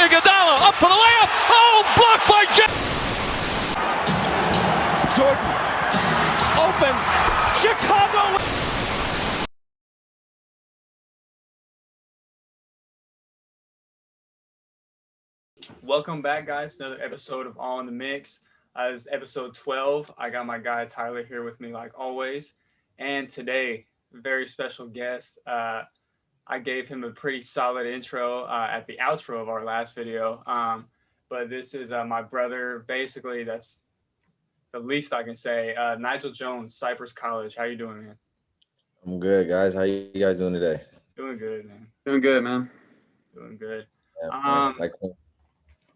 Iguodala up for the layup. Oh, blocked by Jordan. Open. Chicago. Welcome back, guys, to another episode of All in the Mix. This is episode 12. I got my guy Tyler here with me like always. And today, very special guest. I gave him a pretty solid intro at the outro of our last video. But this is my brother. Basically, that's the least I can say. Nigel Jones, Cypress College. How you doing, man? I'm good, guys. How you guys doing today? Doing good, man. Doing good, man. Doing good. Yeah,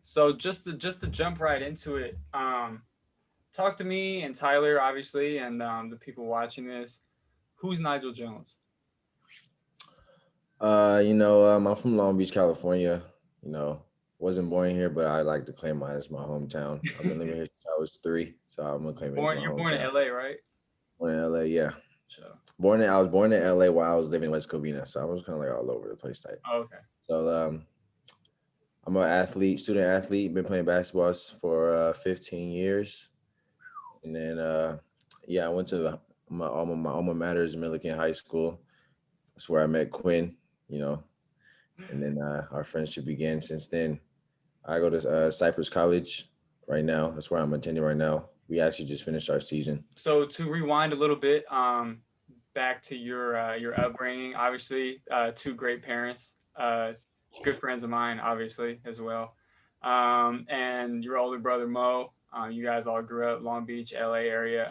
So just to jump right into it, talk to me and Tyler, obviously, and the people watching this. Who's Nigel Jones? I'm from Long Beach, California. Wasn't born here, but I like to claim mine as my hometown. I've been living here since I was 3, so I'm gonna claim it as my hometown. You're born in LA, right? Born in LA, yeah. Sure. I was born in LA while I was living in West Covina, so I was kind of like all over the place type. Oh, okay. So I'm an student athlete. Been playing basketball for 15 years, and then I went to my alma mater is Milliken High School. That's where I met Quinn, and then our friendship began since then. I go to Cypress College right now. That's where I'm attending right now. We actually just finished our season. So to rewind a little bit, back to your upbringing. Obviously, 2 great parents, good friends of mine, obviously as well, and your older brother Mo. You guys all grew up Long Beach, LA area.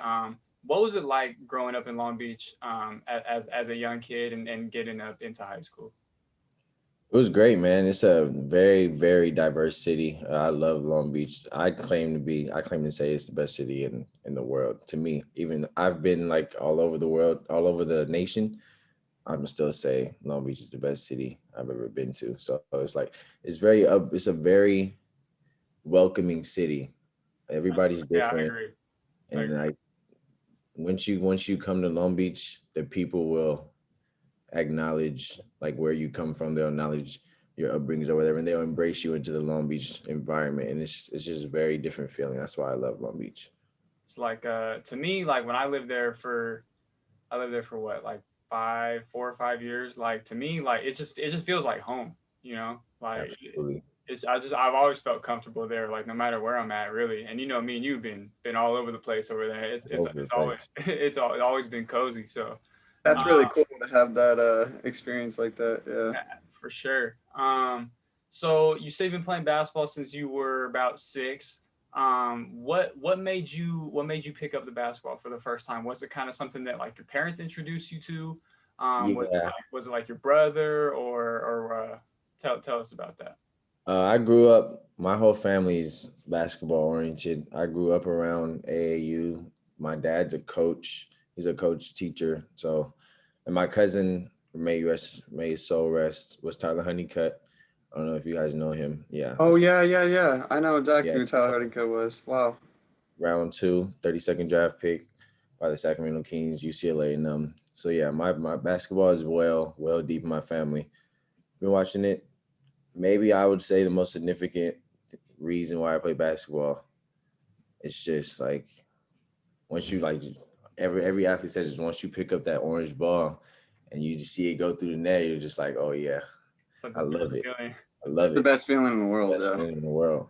What was it like growing up in Long Beach as a young kid and getting up into high school? It was great, man. It's a very, very diverse city. I love Long Beach. I claim to say it's the best city in the world to me. Even I've been like all over the world, all over the nation. I'm still say Long Beach is the best city I've ever been to. So it's a very welcoming city. Everybody's different. Yeah, I agree. And like once you come to Long Beach, the people will acknowledge like where you come from. They'll acknowledge your upbringings or whatever, and they'll embrace you into the Long Beach environment. And it's just a very different feeling. That's why I love Long Beach. It's like to me, like when I lived there for what, like 4 or 5 years. Like to me, like it just feels like home. Like Absolutely. I've always felt comfortable there. Like no matter where I'm at, really. And me and you've been all over the place over there. It's always been cozy. So. That's really cool to have that experience like that. Yeah, for sure. So you say you've been playing basketball since you were about 6. What made you pick up the basketball for the first time? Was it kind of something that like your parents introduced you to? Was it like your brother or tell us about that? I grew up. My whole family's basketball oriented. I grew up around AAU. My dad's a coach. He's a coach teacher. So, and my cousin, may his soul rest, was Tyler Honeycutt. I don't know if you guys know him. Yeah. Oh, yeah. I know exactly who Tyler Honeycutt was. Wow. Round 2, 32nd draft pick by the Sacramento Kings, UCLA. And so yeah, my basketball is well deep in my family. Been watching it. Maybe I would say the most significant reason why I play basketball. It's just like once you like. Every athlete says once you pick up that orange ball and you just see it go through the net, you're just like, oh yeah, I love it. I love it. The best feeling in the world. Best feeling in the world.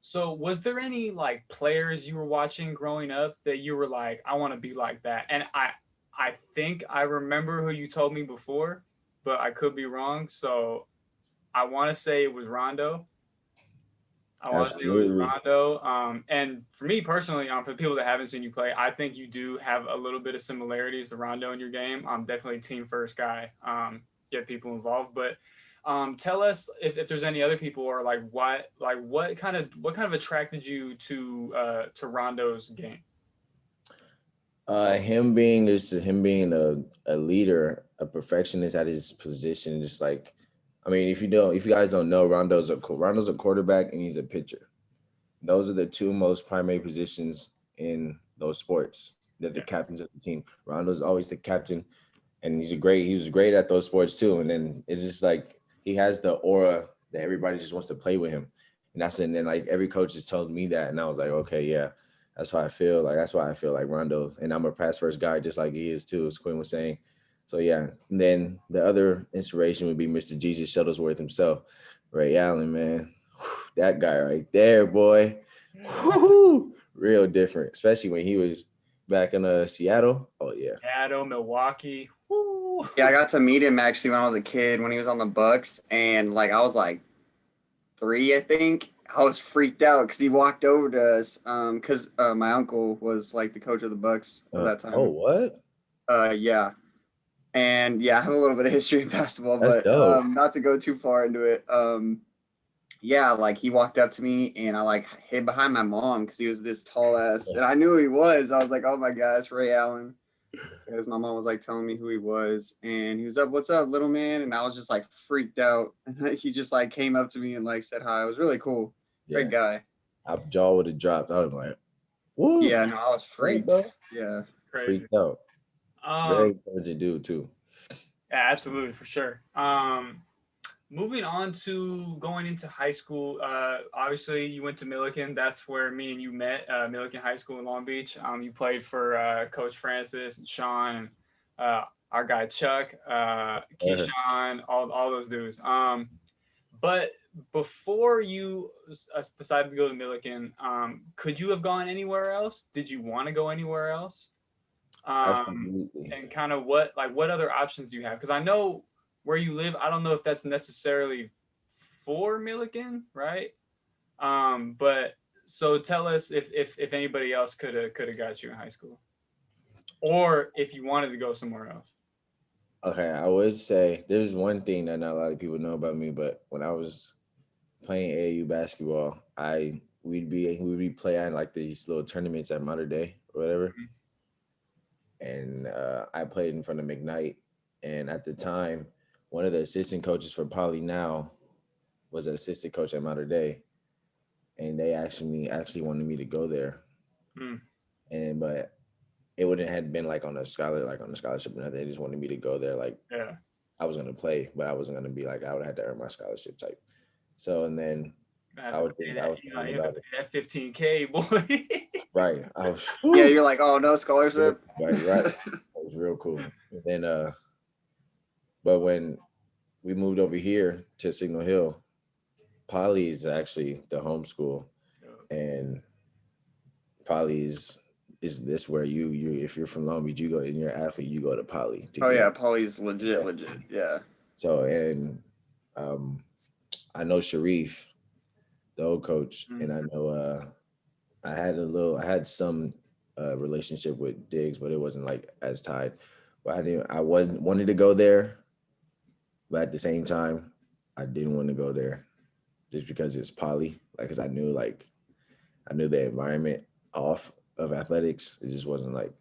So was there any like players you were watching growing up that you were like, I want to be like that? And I think I remember who you told me before, but I could be wrong. So I want to say it was Rondo. And for me personally, for the people that haven't seen you play, I think you do have a little bit of similarities to Rondo in your game. I'm definitely a team first guy, get people involved. But tell us if there's any other people or like what kind of attracted you to Rondo's game? Him being a leader, a perfectionist at his position, just like. I mean, if you guys don't know, Rondo's a quarterback and he's a pitcher. Those are the 2 most primary positions in those sports. They're the captains of the team. Rondo's always the captain, and he was great at those sports too. And then it's just like he has the aura that everybody just wants to play with him. And then like every coach has told me that. And I was like, okay, yeah, that's how I feel. Like, that's why I feel like Rondo. And I'm a pass first guy, just like he is too, as Quinn was saying. So yeah. And then the other inspiration would be Mr. Jesus Shuttlesworth himself, Ray Allen, man. That guy right there, boy. Woo-hoo. Real different, especially when he was back in Seattle. Oh yeah. Seattle, Milwaukee. Woo. Yeah, I got to meet him actually when I was a kid when he was on the Bucks, and like I was like 3, I think. I was freaked out because he walked over to us because my uncle was like the coach of the Bucks at that time. Oh, what? Yeah. And yeah, I have a little bit of history in basketball, That's but dope. not to go too far into it. Yeah, like he walked up to me and I like hid behind my mom because he was this tall ass, and I knew who he was. I was like, oh my gosh, Ray Allen. Because my mom was like telling me who he was, and he was up, "What's up, little man?" And I was just like freaked out. And he just like came up to me and like said hi. It was really cool. Great guy. My jaw would have dropped. I was like, woo. Yeah, no, I was freaked. Bro. Yeah. Crazy. Freaked out. Very intelligent dude too. Yeah, absolutely, for sure. Moving on to going into high school, obviously you went to Milliken. That's where me and you met, Milliken High School in Long Beach. You played for Coach Francis and Sean and our guy Chuck, Keyshawn, all those dudes. But before you decided to go to Milliken, could you have gone anywhere else? Did you want to go anywhere else? And kind of what other options do you have? Because I know where you live, I don't know if that's necessarily for Milliken, right? But so tell us if anybody else could have got you in high school, or if you wanted to go somewhere else. Okay, I would say there's one thing that not a lot of people know about me, but when I was playing AAU basketball, we'd be playing like these little tournaments at Mater Dei or whatever. Mm-hmm. And I played in front of McKnight, and at the time, one of the assistant coaches for Poly now was an assistant coach at Mater Dei, and they actually wanted me to go there. But it wouldn't have been like on a scholarship or nothing. They just wanted me to go there. Like, yeah, I was gonna play, but I wasn't gonna be like I would have to earn my scholarship type. So and then I was thinking about it. That $15K, boy. Right. Yeah, you're like, oh no scholarship. Right. It was real cool. And then but when we moved over here to Signal Hill, Poly is actually the home school, and Poly is this where you if you're from Long Beach, you go and you're an athlete, you go to Poly. Yeah, Poly's legit. Yeah. So and I know Sharif, the old coach, and I know I had some relationship with Diggs, but it wasn't like as tied. But I wanted to go there. But at the same time, I didn't want to go there just because it's Poly. Like, because I knew the environment off of athletics. It just wasn't like,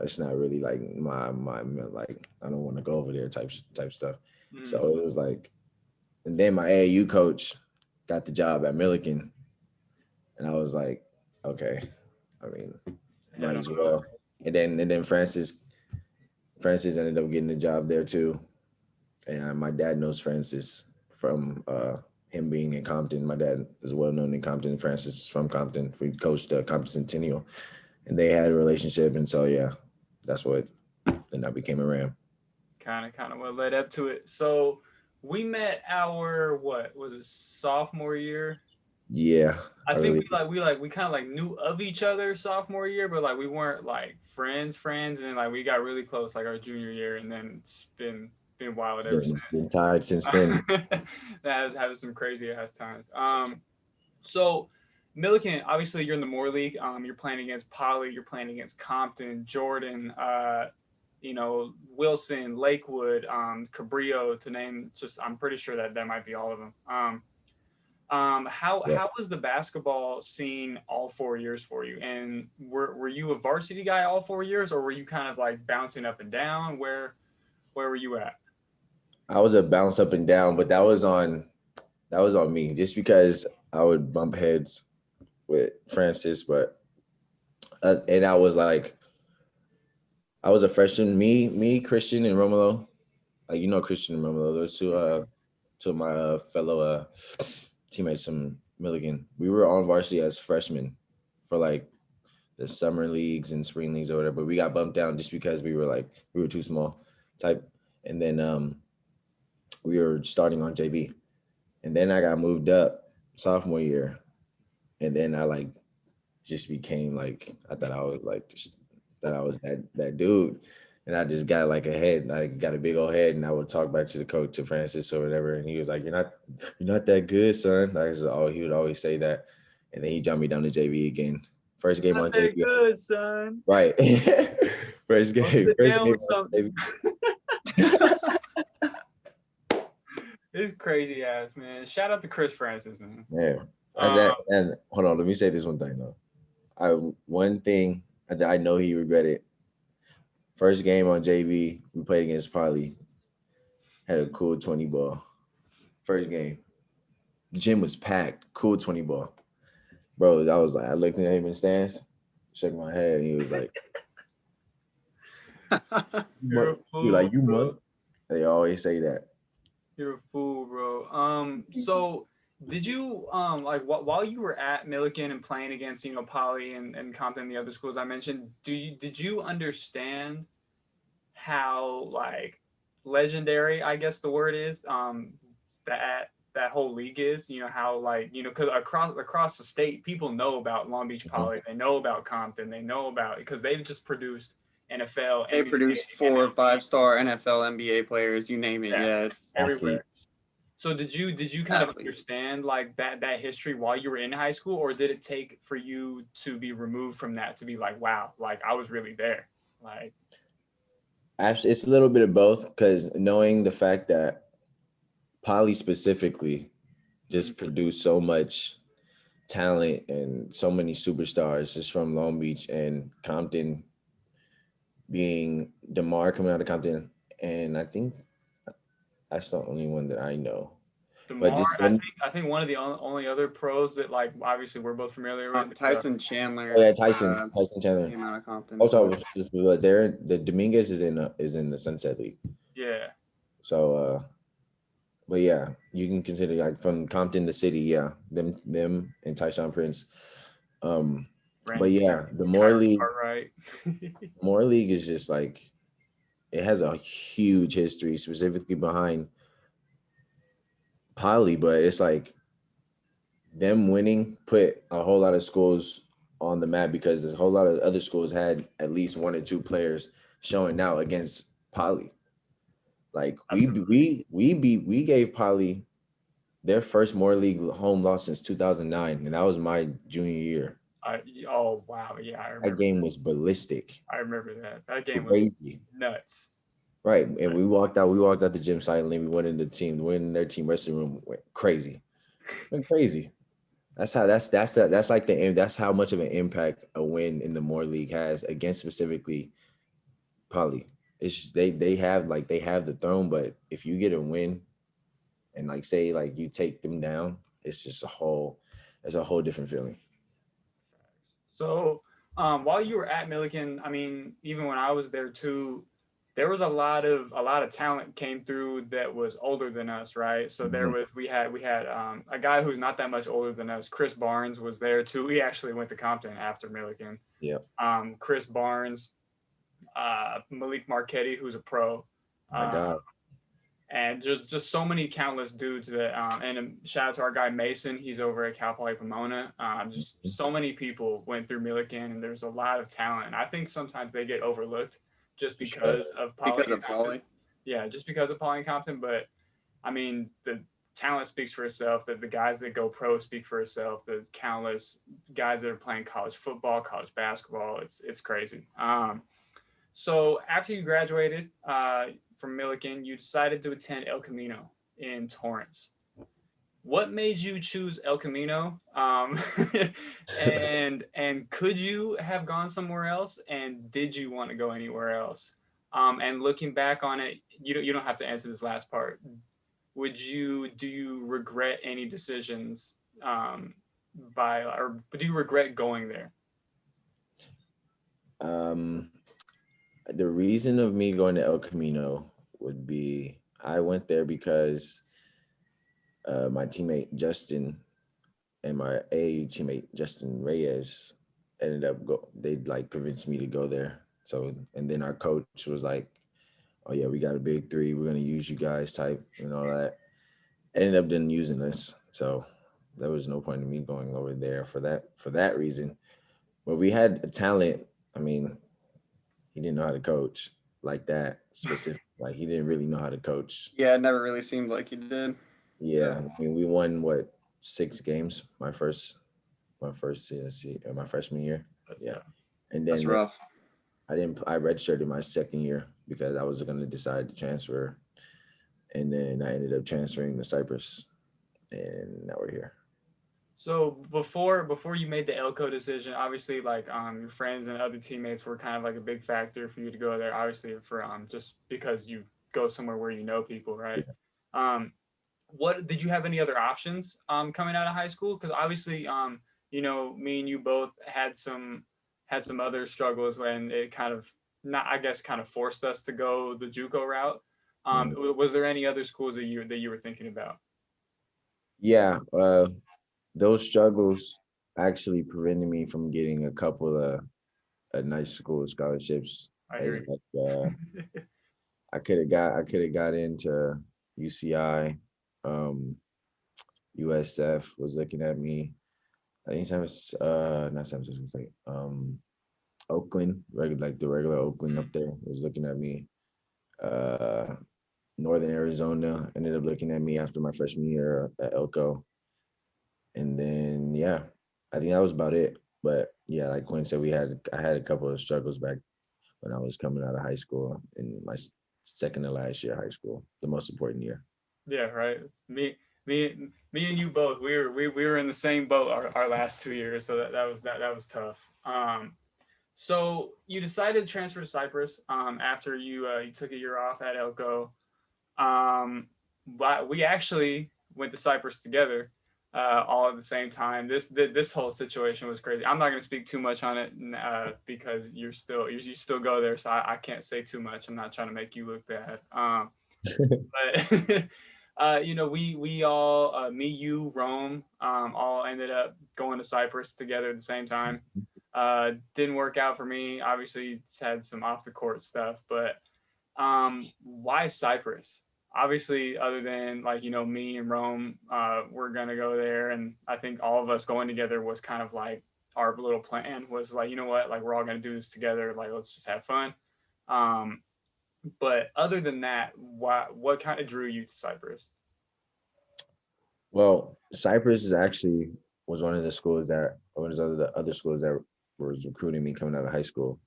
it's not really like my like, I don't want to go over there type stuff. So it was like, and then my AAU coach got the job at Milliken. And I was like, okay, I mean, might as well. And then Francis ended up getting the job there too. And my dad knows Francis from him being in Compton. My dad is well known in Compton. Francis is from Compton. We coached Compton Centennial, and they had a relationship. And so yeah, that's what. Then I became a Ram. Kind of what led up to it. So we met our sophomore year. Yeah, I think we kind of like knew of each other sophomore year, but like we weren't like friends, and then like we got really close like our junior year, and then it's been wild ever since. Been tied since then. That has having some crazy ass times. So Milliken, obviously you're in the Moore League. You're playing against Poly, you're playing against Compton, Jordan, Wilson, Lakewood, Cabrillo, to name just. I'm pretty sure that might be all of them. How was the basketball scene all 4 years for you? And were you a varsity guy all 4 years, or were you kind of like bouncing up and down? Where were you at? I was a bounce up and down, but that was on me just because I would bump heads with Francis, but and I was a freshman. Me, Christian and Romulo, like Christian and Romulo, those two to my fellow teammates from Milligan. We were on varsity as freshmen for like the summer leagues and spring leagues or whatever, but we got bumped down just because we were too small type. And then we were starting on JV. And then I got moved up sophomore year. And then I like just became like I thought I was like that I was that dude. And I just got like a head. I got a big old head, and I would talk back to the coach, to Francis or whatever, and he was like, "You're not that good, son." He would always say that, and then he jumped me down to JV again. First game on JV, good, son. right? First game on JV. It's crazy ass, man. Shout out to Chris Francis, man. Yeah, and hold on, let me say this one thing though. One thing that I know he regretted. First game on JV, we played against Poly. Had a cool 20 ball. First game. Gym was packed. Cool 20 ball. Bro, I looked at him in the stands, shook my head, and he was like, You're a fool, you like, you bro. month? They always say that. You're a fool, bro. So did you like while you were at Millikan and playing against Poly and Compton and the other schools I mentioned, did you understand how like legendary, I guess the word is, that whole league is? How like because across the state people know about Long Beach Poly, they know about Compton, they know about because they've just produced NFL. They NBA, produce 4 or MLB. 5-star NFL, NBA players, you name it. Yeah, it's everywhere. So did you kind of Athletes. understand like that history while you were in high school, or did it take for you to be removed from that to be like, wow, like I was really there? Like, It's a little bit of both, because knowing the fact that Poly specifically just produced so much talent and so many superstars just from Long Beach, and Compton being DeMar coming out of Compton, and I think that's the only one that I know. DeMar, But just I think one of the only other pros that like obviously we're both familiar with. Tyson Chandler. Oh yeah, Tyson Chandler. Came out of Compton. Also, the Dominguez is in the Sunset League. Yeah. So, but yeah, you can consider like from Compton to City, yeah, them and Tyshawn Prince. But yeah, the Moore League, right? Moore League is just like, it has a huge history specifically behind Poly, but it's like them winning put a whole lot of schools on the map, because there's a whole lot of other schools had at least 1 or 2 players showing out against Poly. Like we gave Poly their first Moore League home loss since 2009, and that was my junior year. Oh wow, yeah, I remember. That game was ballistic. I remember that. That game crazy. was nuts. Right, and we walked out the gym silently. We went in their team resting room, went crazy. That's how much of an impact a win in the Moore League has against specifically Poly. It's just, they have the throne, but if you get a win and like say like you take them down, it's a whole different feeling. So while you were at Millikan, I mean, even when I was there too, there was a lot of talent came through that was older than us, right? So we had a guy who's not that much older than us. Chris Barnes was there too. He actually went to Compton after Millikan. Yeah. Chris Barnes, Malik Marquetti, who's a pro. My God. And just so many countless dudes that and shout out to our guy Mason, he's over at Cal Poly Pomona. Just so many people went through Millikan, and there's a lot of talent. And I think sometimes they get overlooked just because of Poly. Yeah, just because of Poly and Compton. But I mean, the talent speaks for itself. That the guys that go pro speak for itself. The countless guys that are playing college football, college basketball, it's crazy. So after you graduated from Millikan, you decided to attend El Camino in Torrance. What made you choose El Camino? And could you have gone somewhere else? And did you want to go anywhere else? And looking back on it, you don't have to answer this last part. Do you regret any decisions or do you regret going there? The reason of me going to El Camino would be I went there because my teammate Justin and my A teammate Justin Reyes ended up they like convinced me to go there. So and then our coach was like, "Oh yeah, we got a big three. We're gonna use you guys," type and all that. Ended up then using us. So there was no point in me going over there for that reason. But we had a talent. I mean, he didn't know how to coach like that specific. Like he didn't really know how to coach. Yeah, it never really seemed like he did. Yeah, I mean, we won what 6 games my freshman year. That's Yeah, tough. and That's then rough. I redshirted my second year because I was going to decide to transfer, and then I ended up transferring to Cyprus, and now we're here. So before you made the Elko decision, obviously like your friends and other teammates were kind of like a big factor for you to go there. Obviously for just because you go somewhere where you know people, right? What did you have any other options coming out of high school? Because obviously me and you both had some other struggles when it kind of not I guess kind of forced us to go the JUCO route. Was there any other schools that you were thinking about? Yeah, those struggles actually prevented me from getting a couple of nice school scholarships. I As hear like you. I could have got into UCI, USF was looking at me. I think not San Francisco State, Oakland, like the regular Oakland up there was looking at me. Uh, Northern Arizona ended up looking at me after my freshman year at Elko, and then yeah, I think that was about it. But yeah, like Quinn said, I had a couple of struggles back when I was coming out of high school in my second to last year of high school, the most important year. Yeah, right. Me and you both. We were in the same boat our last 2 years, so that was tough. So you decided to transfer to Cyprus after you took a year off at Elko. But we actually went to Cyprus together, all at the same time. This whole situation was crazy. I'm not going to speak too much on it because you still go there, so I can't say too much. I'm not trying to make you look bad. But we all me, you, Rome, all ended up going to Cyprus together at the same time. Didn't work out for me. Obviously, had some off the court stuff, but why Cyprus? Obviously, other than like me and Rome, we're gonna go there, and I think all of us going together was kind of like our little plan was like, you know what, like we're all gonna do this together. Like let's just have fun. But other than that, what kind of drew you to Cyprus? Well, Cyprus is actually was one of the schools that one of the other schools that was recruiting me coming out of high school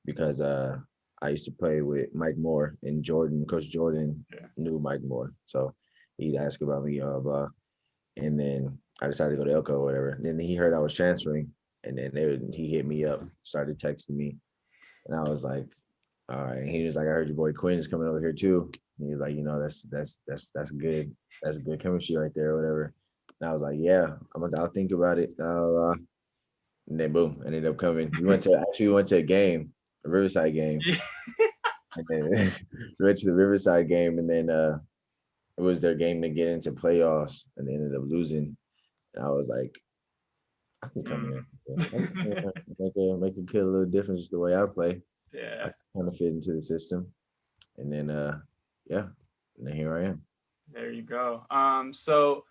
because I used to play with Mike Moore and Jordan. Coach Jordan knew Mike Moore, so he'd ask about me, blah blah. And then I decided to go to Elko or whatever. And then he heard I was transferring, and then he hit me up, started texting me, and I was like, all right. And he was like, I heard your boy Quinn's coming over here too. And he was like, that's good. That's good chemistry right there, or whatever. And I was like, yeah, I'll think about it. And then boom, ended up coming. We went to a game, a Riverside game, and then we went to the Riverside game, and then it was their game to get into playoffs, and they ended up losing. And I was like, I can come here. Yeah, make a kid a little difference the way I play. Yeah. I kind of fit into the system. And then yeah, and then here I am. There you go. So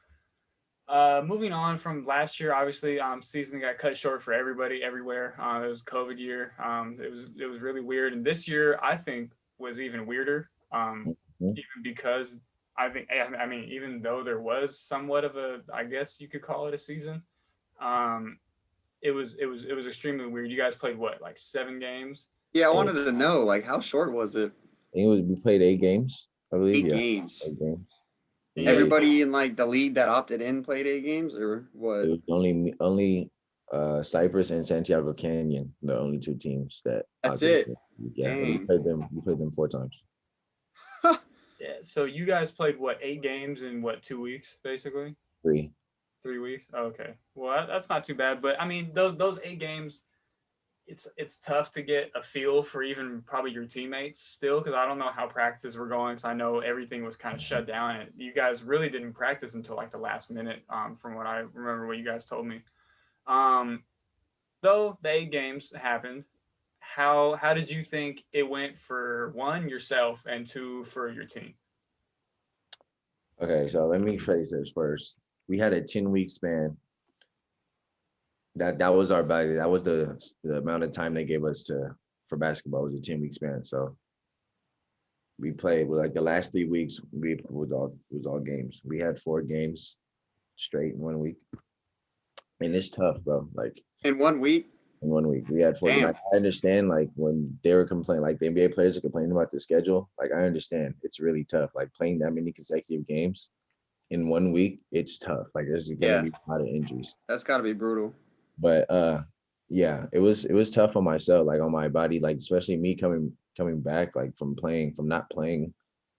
moving on from last year, obviously, season got cut short for everybody everywhere. It was COVID year. It was really weird, and this year I think was even weirder. Even because I mean, even though there was somewhat of a, I guess you could call it a season, it was extremely weird. You guys played what, like 7 games? Yeah, I wanted to know, like, how short was it? We played 8 games, I believe. 8 games. 8 games. Everybody in like the league that opted in played 8 games, or what? It was only Cyprus and Santiago Canyon, the only 2 teams that. That's it. Yeah, we played them 4 times. Yeah. So you guys played what, 8 games in what, 2 weeks, basically? 3. 3 weeks. Oh, okay. Well, that's not too bad. But I mean, those 8 games, it's tough to get a feel for even probably your teammates still, because I don't know how practices were going, because I know everything was kind of shut down and you guys really didn't practice until like the last minute, from what I remember what you guys told me. Though the 8 games happened, how did you think it went for one, yourself, and two, for your team? Okay, so let me phrase this first. We had a 10-week span. That was our value. That was the amount of time they gave us for basketball. It was a 10-week span. So we played with like the last 3 weeks. It was all games. We had 4 games straight in 1 week, and it's tough, bro. Like In 1 week? in 1 week, we had 4 games. Damn. Like, I understand, like when they were complaining, like the NBA players are complaining about the schedule. Like I understand, it's really tough. Like playing that many consecutive games in 1 week, it's tough. Like there's gonna be a lot of injuries. That's got to be brutal. But yeah, it was tough on myself, like on my body, like especially me coming back, like from not playing,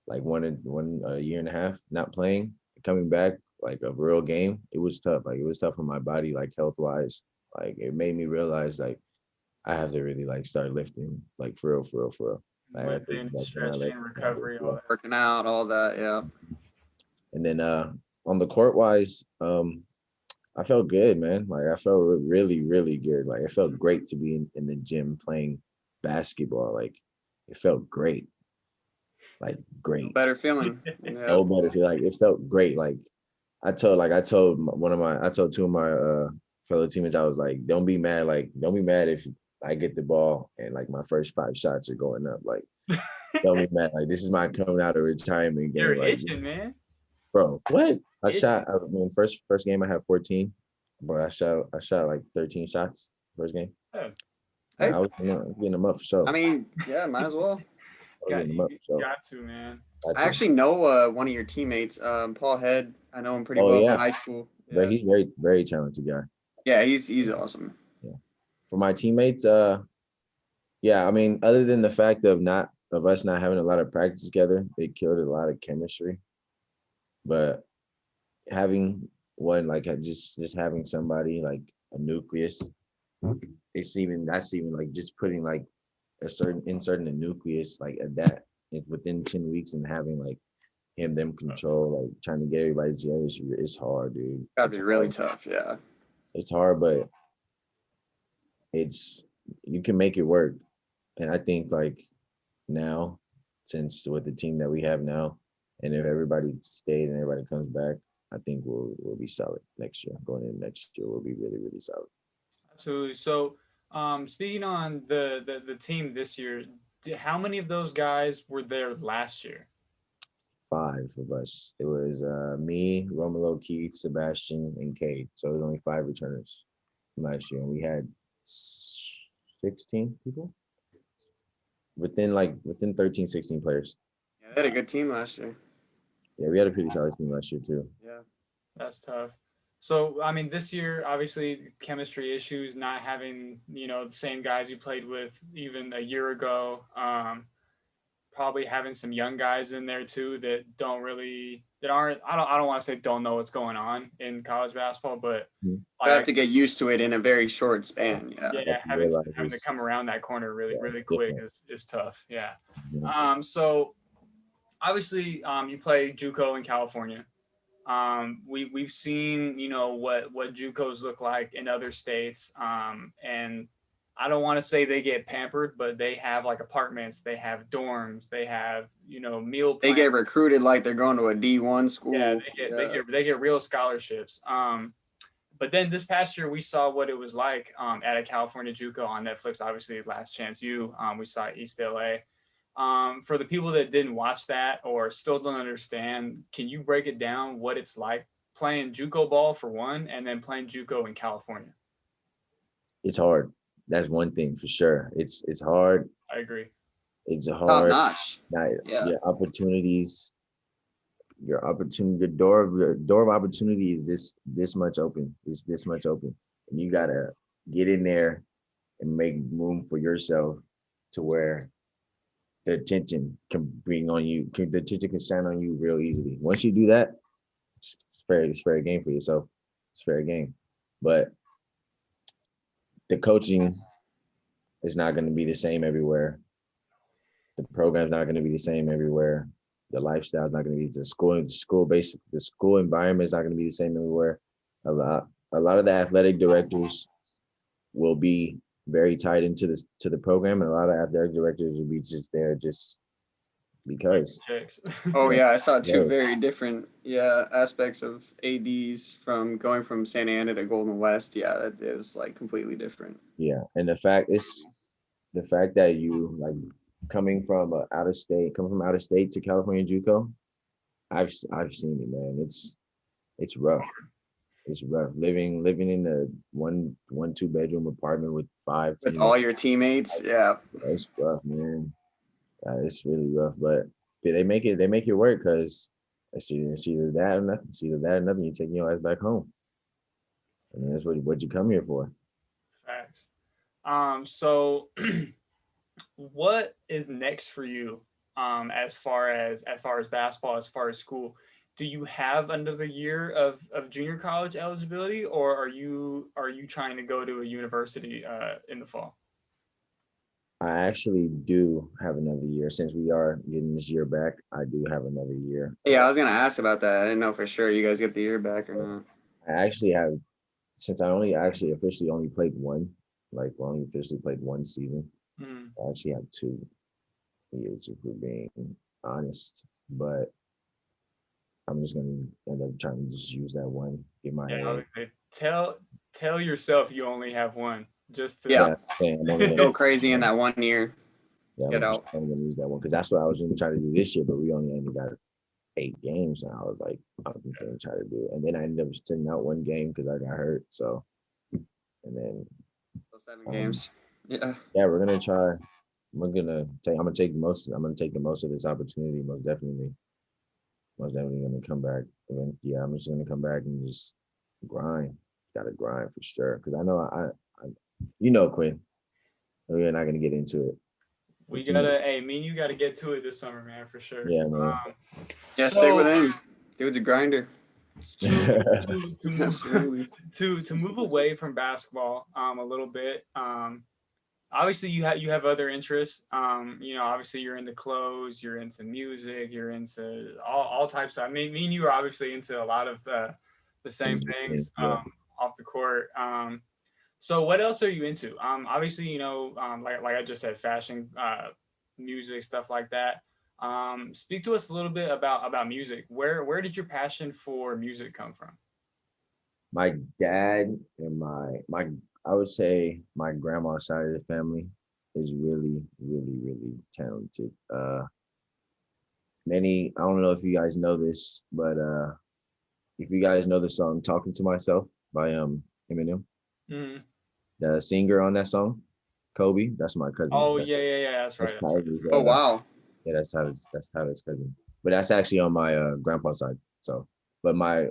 like a year and a half not playing, coming back like a real game. It was tough. Like it was tough on my body, like health wise. Like it made me realize like I have to really like start lifting, like for real. Like, Lifting, stretching, recovery, all that. Working out, all that, yeah. And then on the court wise, I felt good, man. Like I felt really, really good. Like it felt great to be in the gym playing basketball. Like it felt great. Like great. Better feeling. Yeah. No better feel. Like it felt great. Like I told two of my fellow teammates, I was like, don't be mad. Like don't be mad if I get the ball and like my first 5 shots are going up. Like don't be mad. Like this is my coming out of retirement game. You're like, itching, man. Bro, what? First game I had 14, but I shot like 13 shots first game. Yeah. Hey. I was getting them up for sure. I mean, yeah, might as well. Got to, man. I actually know one of your teammates, Paul Head. I know him pretty well from high school. Yeah. But he's very, very talented guy. Yeah, he's awesome. Yeah. For my teammates, yeah, I mean, other than the fact of us not having a lot of practice together, it killed a lot of chemistry. But having one, like just having somebody like a nucleus, that's even like just putting like inserting a nucleus like at that within 10 weeks and having like them control, like trying to get everybody together. It's hard, dude. Gotta be really tough, yeah. It's hard, but you can make it work. And I think like now, since with the team that we have now, and if everybody stays and everybody comes back, I think we'll be solid next year. Going into next year, we'll be really, really solid. Absolutely. So, speaking on the team this year, how many of those guys were there last year? 5 of us. It was me, Romelo, Keith, Sebastian, and Cade. So it was only 5 returners from last year, and we had 16 people within 13, 16 players. Yeah, they had a good team last year. Yeah, we had a pretty solid team last year too. Yeah. That's tough. So, I mean, this year, obviously, chemistry issues, not having, the same guys you played with even a year ago, probably having some young guys in there too that aren't, I don't want to say don't know what's going on in college basketball, but you have to get used to it in a very short span. Yeah. Yeah, having to come around that corner really quick is tough. Yeah. So obviously, you play JUCO in California. We've seen, what JUCOs look like in other states. And I don't want to say they get pampered, but they have like apartments, they have dorms, they have, meal plans. They get recruited like they're going to a D1 school. Yeah, they get real scholarships. But then this past year we saw what it was like at a California JUCO on Netflix, obviously Last Chance U. We saw East LA. For the people that didn't watch that or still don't understand, can you break it down what it's like playing JUCO ball for one, and then playing JUCO in California? It's hard. That's one thing for sure. It's hard. I agree. It's hard. Top notch. Your opportunities, the door of opportunity is this much open. It's this much open. And you gotta get in there and make room for yourself to where the attention can bring on you. The attention can shine on you real easily. Once you do that, it's fair game for yourself. It's fair game. But the coaching it's not going to be the same everywhere. The program's not going to be the same everywhere. The lifestyle is not going to be the school environment is not going to be the same everywhere. A lot of the athletic directors will be very tied into the program, and a lot of athletic directors will be just there just because. Oh Yeah. yeah, I saw two Yeah. very different aspects of ADs from going from Santa Ana to Golden West. Yeah, that is like completely different. Yeah, and the fact that you like coming from out of state to California JUCO, I've seen it, man. It's rough. It's rough living in a one 2-bedroom apartment with 5 With teammates. all your teammates, yeah. It's rough, man. It's really rough, but they make it work because it's either that or nothing. It's either that or nothing. You take your ass back home, and that's what you come here for. Facts. So what is next for you? As far as basketball, as far as school, do you have another year of junior college eligibility, or are you trying to go to a university in the fall? I actually do have another year. Since we are getting this year back, I do have another year. Yeah, I was gonna ask about that. I didn't know for sure you guys get the year back or not. I actually have, since I only actually officially only played one, like only officially played one season. I actually have 2 years, if we're being honest. But I'm just gonna end up trying to just use that one, get my head. Tell yourself you only have one. Just to I'm only Go crazy in that 1 year. Yeah, Get out. I'm gonna use that one because that's what I was gonna try to do this year, but we only got 8 games, and I was like, I'm gonna try to do it, and then I ended up sitting out 1 game because I got hurt. So, and then 7 games. Yeah. Yeah, we're gonna try. I'm gonna take the most of this opportunity. Most definitely gonna come back. And then, yeah, I'm just gonna come back and just grind. Gotta grind for sure. Because I know Quinn. We're not gonna get into it. Me and you gotta get to it this summer, man, for sure. Yeah, man. Yeah, stay with him. Dude's a grinder. To move away from basketball a little bit. Obviously you have other interests. Obviously you're into clothes, you're into music, you're into all types of. I mean, me and you are obviously into a lot of the same things off the court. So what else are you into? Obviously, like I just said, fashion, music, stuff like that. Speak to us a little bit about music. Where did your passion for music come from? My dad and I would say my grandma's side of the family is really, really, really talented. I don't know if you guys know this, but if you guys know the song "Talking to Myself" by Eminem. Mm-hmm. The singer on that song, Kobe, that's my cousin. Oh, yeah, that's right. Oh, wow. Yeah, that's Tyler's cousin. But that's actually on my grandpa's side. So, but my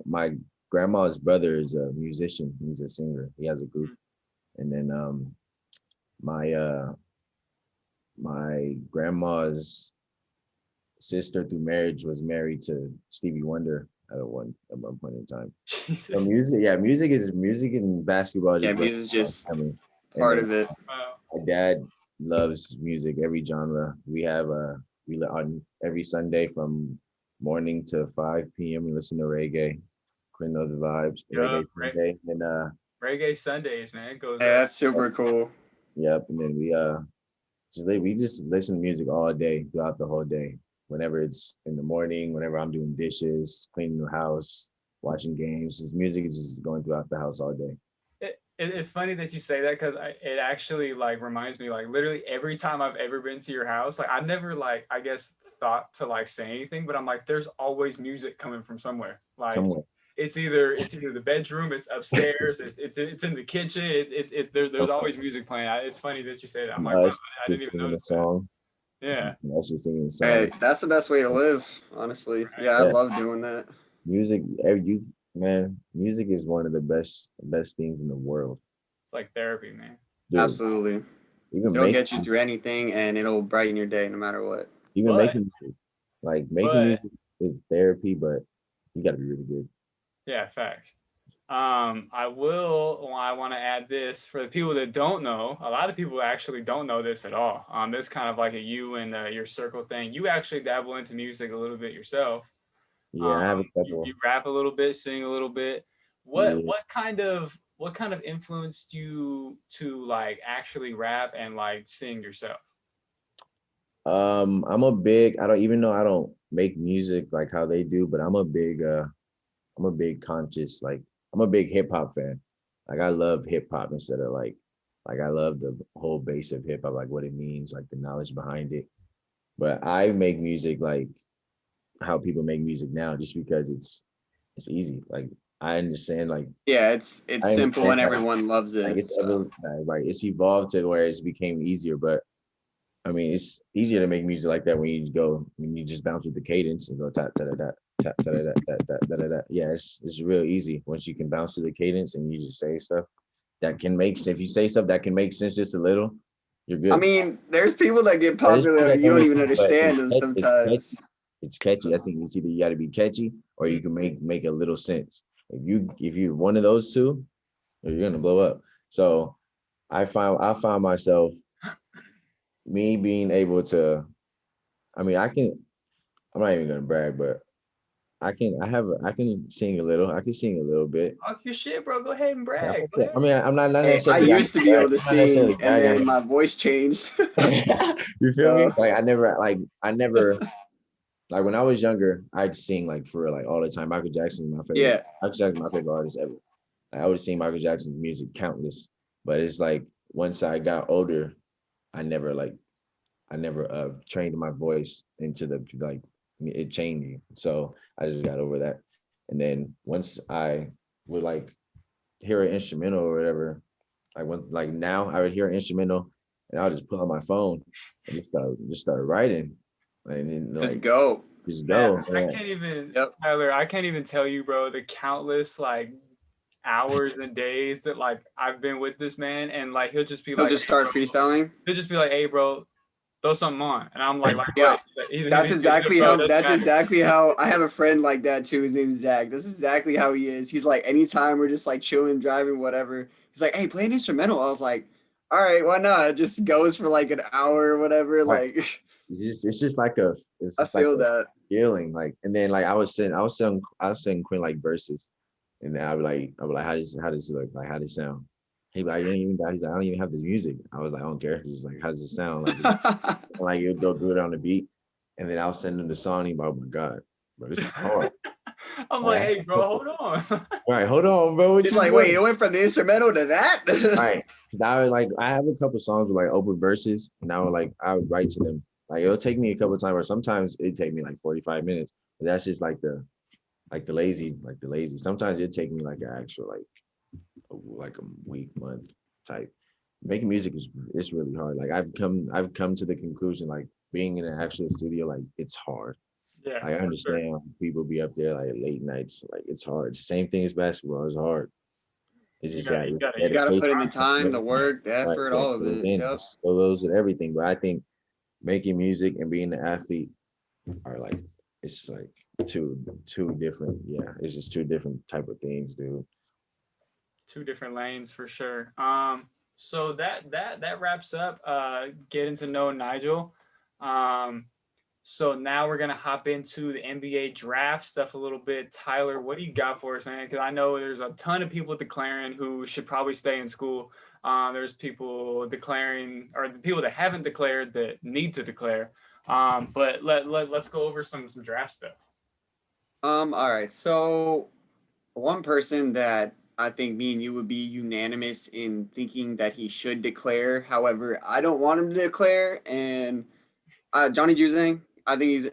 grandma's brother is a musician. He's a singer. He has a group. And then my grandma's sister through marriage was married to Stevie Wonder at one point in time. So music and basketball. Yeah, music is just part of it. My dad loves music, every genre. We on every Sunday from morning to 5 p.m. we listen to reggae. Quinn knows the vibes. Reggae Sunday and Reggae Sundays, man. It goes. Yeah, that's super cool. Yep, and then we just listen to music all day throughout the whole day. Whenever it's in the morning, whenever I'm doing dishes, cleaning the house, watching games, this music is just going throughout the house all day. It's funny that you say that because it actually like reminds me like literally every time I've ever been to your house, like I've never like I guess thought to like say anything, but I'm like there's always music coming from somewhere. Like it's either the bedroom, it's upstairs, it's in the kitchen, there's always music playing. It's funny that you say that. I'm like, wow, I didn't even notice that. Yeah. Hey, that's the best way to live, honestly. Yeah, I love doing that. Music is one of the best things in the world. It's like therapy, man. Dude, absolutely. It'll get you through anything and it'll brighten your day no matter what. Making music is therapy, but you gotta be really good. Yeah, facts. I want to add this for the people that don't know. A lot of people actually don't know this at all. This is kind of like a you and your circle thing. You actually dabble into music a little bit yourself. Yeah, I have a You couple. rap a little bit, sing a little bit. What Yeah. what kind of influenced you to like actually rap and like sing yourself? I don't even know I don't make music like how they do, but I'm a big conscious, like I'm a big hip hop fan. Like I love hip hop instead of like I love the whole base of hip hop, like what it means, like the knowledge behind it. But I make music like how people make music now, just because it's easy. Like I understand, Yeah, it's I simple understand and everyone loves like it. it's So like it's evolved to where it's became easier, but I mean, it's easier to make music like that when you just bounce with the cadence and go tap ta da da tap ta da da da da da. Yeah, it's real easy once you can bounce to the cadence and you just say stuff that can make sense. If you say stuff that can make sense just a little, you're I good. mean, there's people that get But it's popular that and you don't don't make even sense, but understand them it's catchy. sometimes. It's So, catchy. I think it's either you got to be catchy or you can make a little sense. If you one of those two, you're gonna blow up. So I find myself me being able to. I mean, I'm not even gonna brag, but I can sing a little. I can sing a little bit. Talk your shit, bro. Go ahead and Yeah, brag. Go I ahead. mean, I'm not hey, I necessarily like used to be able to I'm not necessarily sing, and then bragging. my voice changed. You feel me? So, Like I never like when I was younger, I'd sing like for real, like all the time. Michael Jackson is my favorite. yeah, Michael Jackson, my favorite artist ever. Like, I would sing Michael Jackson's music countless, but it's like once I got older, I never like I never trained my voice into the like it changing. So I just got over that. And then once I would like hear an instrumental or whatever, like now I would hear an instrumental and I'll just pull out my phone and just start writing. And then just like go. just Man, go. I Yeah. can't even, Yep. Tyler, I can't even tell you, bro, the countless like hours and days that like I've been with this man, and like he'll just be He'll like, just hey, start bro, freestyling. hey, bro, throw something on, and I'm like Yeah. what? He's like, bro, it doesn't That's matter. exactly how I have a friend like that too. His name's Zach. This is exactly how he is. He's like anytime we're just like chilling, driving, whatever. He's like, hey, play an instrumental. I was like, all right, why not? It just goes for like an hour or whatever. Right. Like It's I just like feel a that. feeling. Like and then like I was saying Quinn like verses. And then I would like, how does it look? Like how does it sound? He'd be like, you ain't even got he's like, I don't even have this music. I was like, I don't care. He's like, how does it sound? Like you'll go do it on the beat. And then I'll send him the song. He's like, oh my God, bro, this is hard. I'm like, Like, hey, bro, hold on. all right, hold on, bro. What He's you like, wait, doing? it went from the instrumental to that? All right. Cause I have a couple songs with like open verses, and I would write to them. Like it'll take me a couple times, or sometimes it take me like 45 minutes. But that's just like the lazy. Sometimes it take me like an actual like a week, month type. Making music is it's really hard. Like I've come to the conclusion like being in an actual studio, like it's hard. Yeah, I for sure. understand people be up there like late nights, like it's hard. Same thing as basketball, it's hard. It's just like it's You gotta put in the dedication, time, the everything. work, the Right. effort, Yeah. all of So it. again, Yep. it's so those are everything. But I think making music and being an athlete are like it's like two different, yeah, it's just two different type of things, dude. Two different lanes for sure. So that wraps up getting to know Nigel. Um, so now we're gonna hop into the NBA draft stuff a little bit. Tyler, what do you got for us, man? Because I know there's a ton of people declaring who should probably stay in school. There's people declaring, or the people that haven't declared that need to declare. But let's go over some draft stuff. All right. So one person that I think me and you would be unanimous in thinking that he should declare. However, I don't want him to declare. And Johnny Juzang, I think he's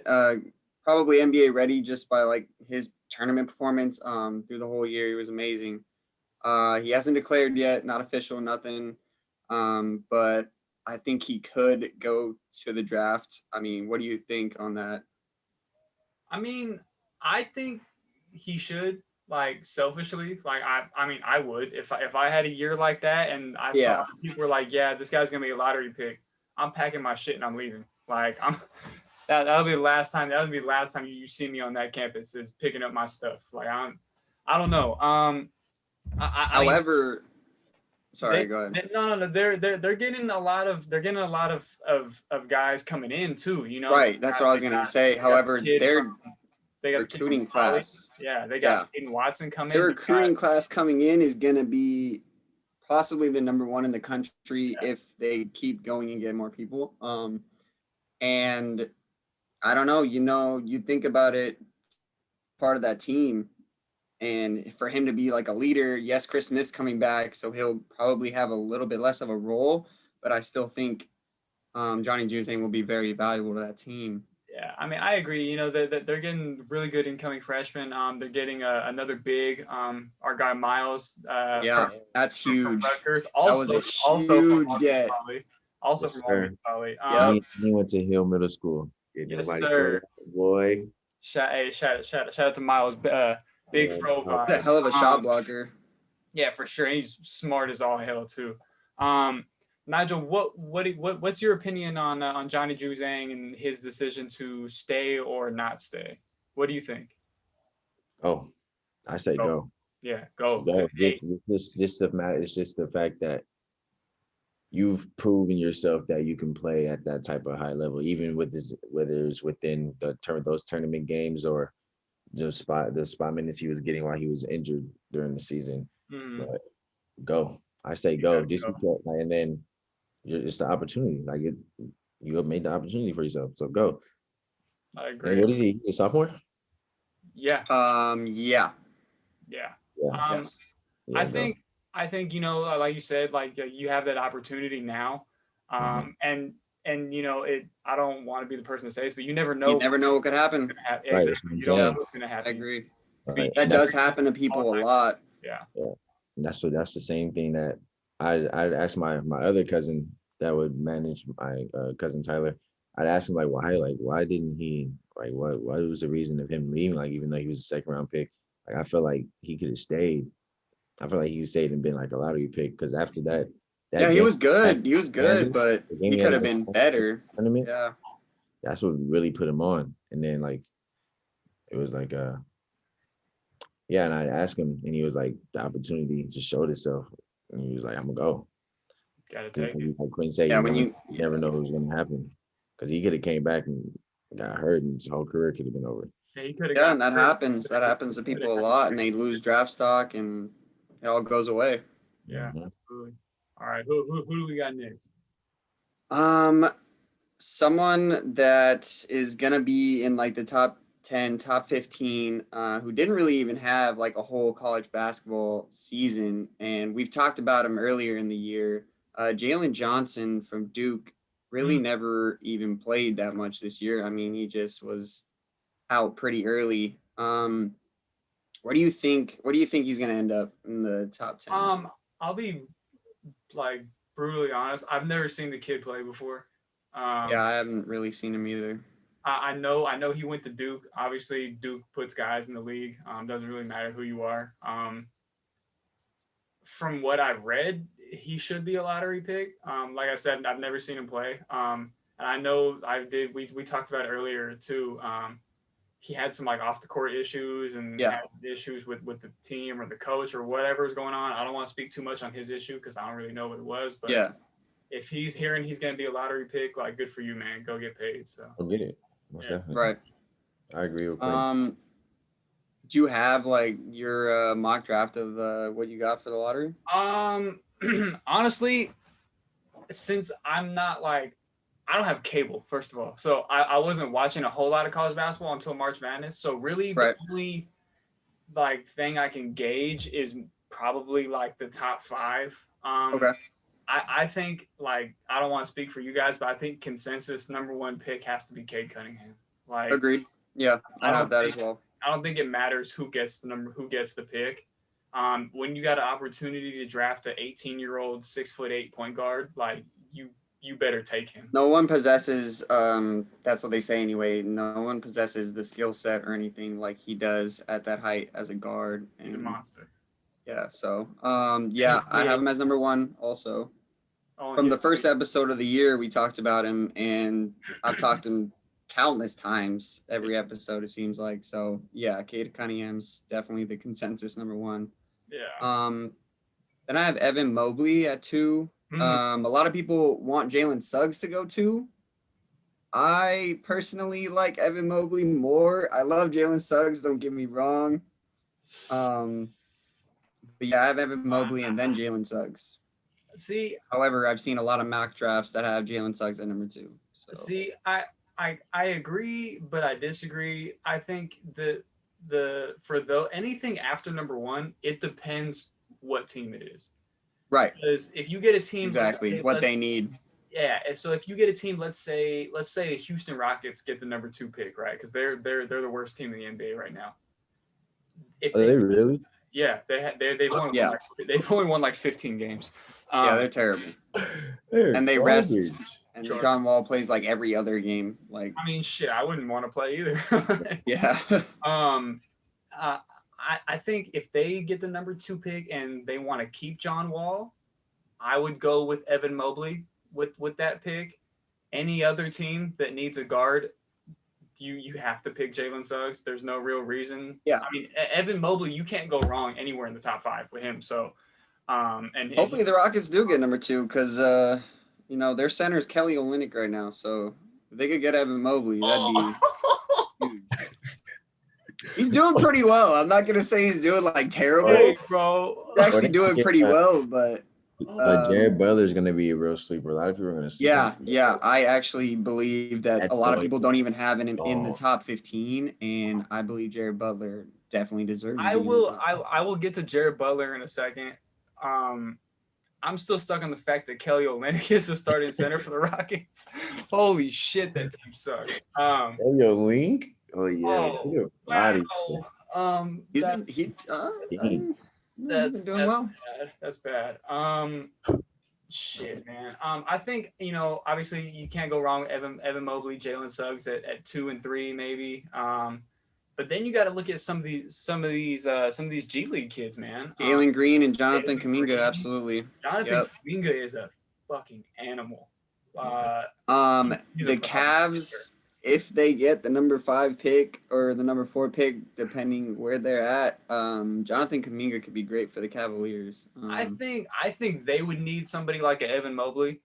probably NBA ready just by like his tournament performance. Through the whole year, he was amazing. He hasn't declared yet, not official, nothing. But I think he could go to the draft. I mean, what do you think on that? I mean, I think he should, like, selfishly, like I mean I would if I had a year like that and I saw Yeah. people were like, yeah, this guy's gonna be a lottery pick. I'm packing my shit and I'm leaving. Like I'm that'll be the last time you see me on that campus is picking up my stuff. Like I don't know. I mean, However, sorry, go ahead. No. They're getting a lot of guys coming in too. You know, Right, that's what I was gonna say. However, they got recruiting the kid from Poly. class. Yeah, they got Aiden Watson coming. Their recruiting class coming in is gonna be possibly the number one in the country if they keep going and get more people. And I don't know, you think about it, part of that team, and for him to be like a leader, yes, Chris Smith's coming back, so he'll probably have a little bit less of a role, but I still think Johnny Juzang will be very valuable to that team. Yeah, I mean, I agree. You know, they're getting really good incoming freshmen. They're getting another big, our guy Miles. That's huge. From Rutgers. Also from get. Also Yes, from Morgan Valley. He went to Hill Middle School. Yes, sir. Boy. Shout out to Miles. Big fro vibe. That's a hell of a shot blocker. Yeah, for sure. And he's smart as all hell too. Nigel, what's your opinion on Johnny Juzang and his decision to stay or not stay? What do you think? Oh, I say go. Yeah, go. Just the fact that you've proven yourself that you can play at that type of high level, even with this, whether it's within those tournament games or the spot minutes he was getting while he was injured during the season. But go. I say go. Just because, and then it's the opportunity. Like you have made the opportunity for yourself. So go. I agree. And what is he? He's a sophomore? Yeah. Yeah. Yes. I think you know, like you said, like you have that opportunity now, and you know, I don't want to be the person to say this, but you never know. You never know what could happen. Right, exactly. You don't know what's going to happen. I agree. Right. That does happen to people a lot. Yeah. And that's the same thing that I asked my other cousin that would manage my cousin Tyler. I'd ask him why didn't he, what was the reason of him leaving? Like, even though he was a second round pick, like I feel like he could have stayed. I feel like he could have stayed and been like a lottery pick, because after that he was good. He was good, but he could have been better. Yeah. That's what really put him on. And then it was like and I asked him, and he was like, the opportunity just showed itself, and he was like, I'm gonna go. Gotta take it. I couldn't say, you never know what was gonna happen, because he could have came back and got hurt, and his whole career could have been over. Yeah, and that happens. That happens to people a lot, and they lose draft stock, and it all goes away. Yeah, absolutely. All right, who do we got next? Someone that is gonna be in like the top 10, top 15, who didn't really even have like a whole college basketball season, and we've talked about him earlier in the year. Jalen Johnson from Duke really never even played that much this year. I mean, he just was out pretty early. What do you think he's gonna end up in the top 10? I'll be like brutally honest. I've never seen the kid play before. Yeah, I haven't really seen him either. I know he went to Duke. Obviously, Duke puts guys in the league. Doesn't really matter who you are. From what I've read, he should be a lottery pick. Like I said, I've never seen him play. And I know we talked about it earlier too. He had some like off the court issues and had issues with the team or the coach or whatever is going on. I don't want to speak too much on his issue because I don't really know what it was. But if he's hearing he's going to be a lottery pick, like, good for you, man. Go get paid. So Go get it. Most definitely. Right. I agree with Quinn. Do you have like your mock draft of what you got for the lottery? Honestly, since I'm not like, I don't have cable, first of all. So I wasn't watching a whole lot of college basketball until March Madness. So really the only like thing I can gauge is probably like the top 5. Okay. I think, like, I don't want to speak for you guys, but I think consensus number 1 pick has to be Cade Cunningham. Like, agreed. Yeah, I have that as well. I don't think it matters who gets the pick. When you got an opportunity to draft an 18-year-old 6'8" point guard, like, you better take him. No one possesses, that's what they say anyway, no one possesses the skill set or anything like he does at that height as a guard. He's a monster. Yeah, so, I have him as number 1 also. From the first episode of the year, we talked about him, and I've talked to him countless times every episode, it seems like. So, yeah, Cade Cunningham's definitely the consensus number 1. Yeah. Then I have Evan Mobley at 2. Mhm. A lot of people want Jalen Suggs to go 2. I personally like Evan Mobley more. I love Jalen Suggs, don't get me wrong. But yeah, I have Evan Mobley and then Jalen Suggs. See, However, I've seen a lot of mock drafts that have Jalen Suggs at number 2. So see, I agree, but I disagree. I think anything after number 1, it depends what team it is. right, Because if you get a team, exactly what they need. yeah. So if you get a team, let's say the Houston Rockets get the number 2 pick, right? Because they're the worst team in the NBA right now. If Are they really? yeah, they've only won like 15 games. Yeah, they're terrible. And they rest. And John Wall plays like every other game. Like, I mean, shit, I wouldn't want to play either. yeah. I think if they get the number 2 pick and they want to keep John Wall, I would go with Evan Mobley with that pick. Any other team that needs a guard, you have to pick Jalen Suggs. There's no real reason. Yeah. I mean, Evan Mobley, you can't go wrong anywhere in the top 5 with him. So, and hopefully the Rockets do get number 2 because their center is Kelly Olynyk right now. So if they could get Evan Mobley, that'd be huge. He's doing pretty well. I'm not gonna say he's doing like terrible. Hey, bro. He's actually doing pretty well, but Jared Butler's gonna be a real sleeper. A lot of people are gonna see. Yeah. I actually believe that That's a lot of like- people don't even have him in the Oh. top 15, and I believe Jared Butler definitely deserves. To I be in the will. top 15. I will get to Jared Butler in a second. I'm still stuck on the fact that Kelly Olynyk is the starting center for the Rockets. Holy shit, that team sucks. Yo, Link. Oh yeah. Oh, Your body. He's that- been that's doing well. bad. That's bad. Shit, man. I think obviously you can't go wrong with Evan Mobley, Jalen Suggs at 2 and 3 maybe. But then you got to look at some of these G League kids, man. Jalen Green and Jonathan Jalen Green. Kuminga, absolutely. Jonathan Kuminga is a fucking animal. He's The a Cavs, if they get the number 5 pick or the number 4 pick, depending where they're at, Jonathan Kuminga could be great for the Cavaliers. I think they would need somebody like a Evan Mobley,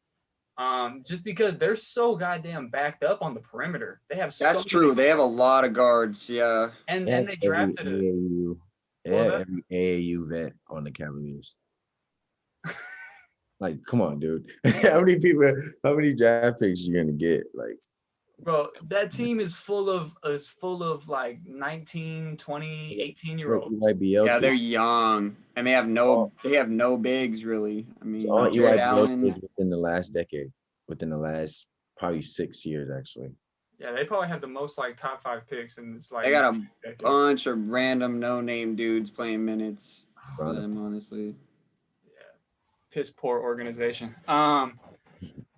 just because they're so goddamn backed up on the perimeter. They have That's so true. many, They have a lot of guards. Yeah. and they drafted it. Every AAU vet on the Cavaliers. Like, come on, dude. How many draft picks you gonna get? Like, Bro, that team is full of like 19, 20, 18-year-olds. Yeah, they're young, and they have no bigs really. I mean, all Jared Eli Allen. within the last decade, within the last probably 6 years, actually. Yeah, they probably have the most like top 5 picks, and it's like They got a bunch of random no-name dudes playing minutes for Right. them, honestly. piss poor organization.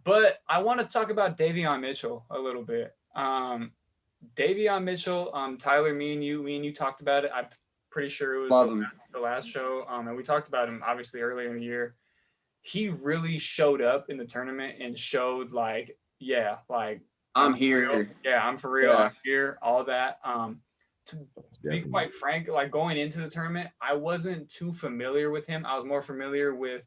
But I want to talk about Daveon Mitchell a little bit. Daveon Mitchell, Tyler, me and you talked about it. I'm pretty sure it was the last show. And we talked about him obviously earlier in the year. He really showed up in the tournament and showed I'm here. Yeah, I'm for real. Yeah. I'm here. All that. To be quite frank, like going into the tournament, I wasn't too familiar with him. I was more familiar with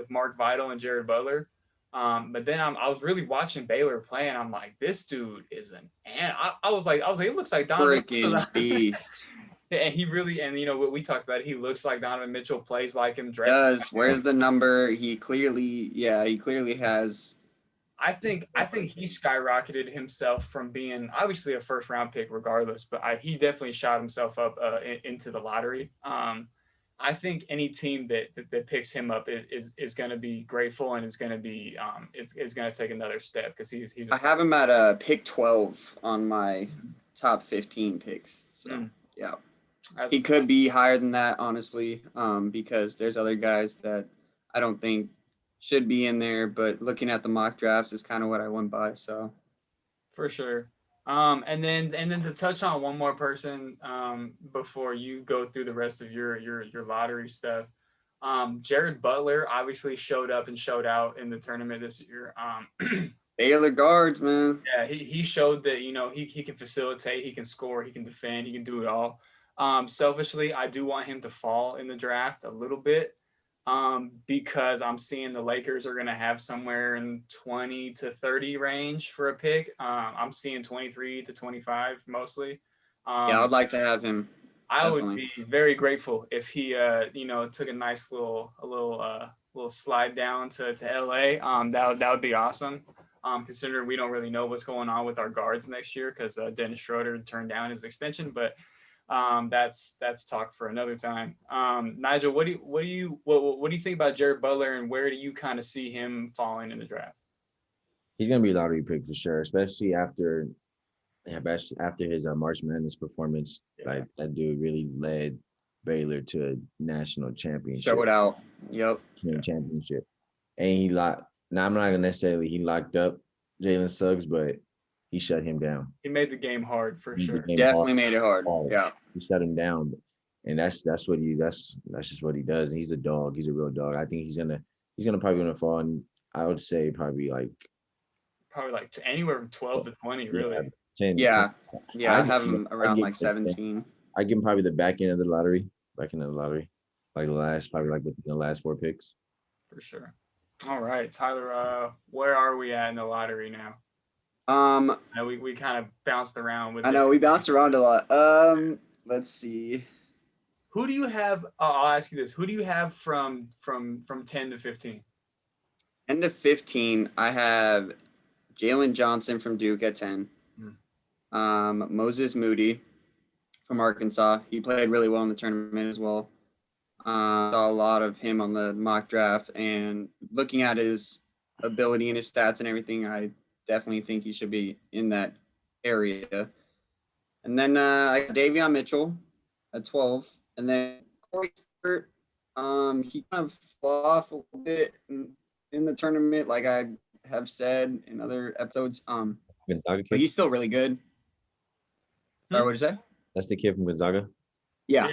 Mark Vital and Jared Butler. But then I was really watching Baylor play, and I'm like, this dude is I was like, it looks like Donovan Freaking beast. And he really, and what we talked about, he looks like Donovan Mitchell, plays like him, dresses. Does. Where's the number? He clearly has. I think he skyrocketed himself from being obviously a first round pick regardless, but he definitely shot himself up into the lottery. I think any team that picks him up is going to be grateful and is going to be is going to take another step because he's. I have him at pick 12 on my top 15 picks. So yeah, he could be higher than that, honestly, because there's other guys that I don't think should be in there. But looking at the mock drafts is kind of what I went by. So for sure. And then to touch on one more person before you go through the rest of your lottery stuff, Jared Butler obviously showed up and showed out in the tournament this year. Baylor guards, man. Yeah, he showed that he can facilitate, he can score, he can defend, he can do it all. Selfishly, I do want him to fall in the draft a little bit because I'm seeing the Lakers are going to have somewhere in 20 to 30 range for a pick. I'm seeing 23 to 25 mostly. Yeah, I'd like to have him. I Definitely. would be very grateful if he, took a nice little slide down to LA. That would be awesome. Considering we don't really know what's going on with our guards next year because Dennis Schroeder turned down his extension, but that's talk for another time. Nigel, what do you think about Jared Butler, and where do you kind of see him falling in the draft? He's gonna be a lottery pick for sure, especially after his March Madness performance. Yeah. Like that dude really led Baylor to a national championship. Show it out. Yep. Championship, and he locked. Now I'm not gonna necessarily he locked up Jalen Suggs, but he shut him down. He made the game hard for sure. Definitely made it hard. Yeah. He shut him down, and that's just what he does. And he's a dog. He's a real dog. I think he's gonna probably fall. And I would say probably like anywhere from 12 to 20, really. 10. Yeah. I have him around like 17. I give him probably the back end of the lottery, like within the last 4 picks. For sure. All right, Tyler. Where are we at in the lottery now? We kind of bounced around with. I know we bounced around a lot. Let's see. Who do you have? I'll ask you this: who do you have from 10 to 15? 10 to 15, I have Jalen Johnson from Duke at 10. Moses Moody from Arkansas. He played really well in the tournament as well. Saw a lot of him on the mock draft, and looking at his ability and his stats and everything, I definitely think he should be in that area. And then I got Daveon Mitchell at 12, and then Corey Stewart. He kind of fell off a little bit in the tournament, like I have said in other episodes. But he's still really good. Sorry, what'd you say? That's the kid from Gonzaga. Yeah.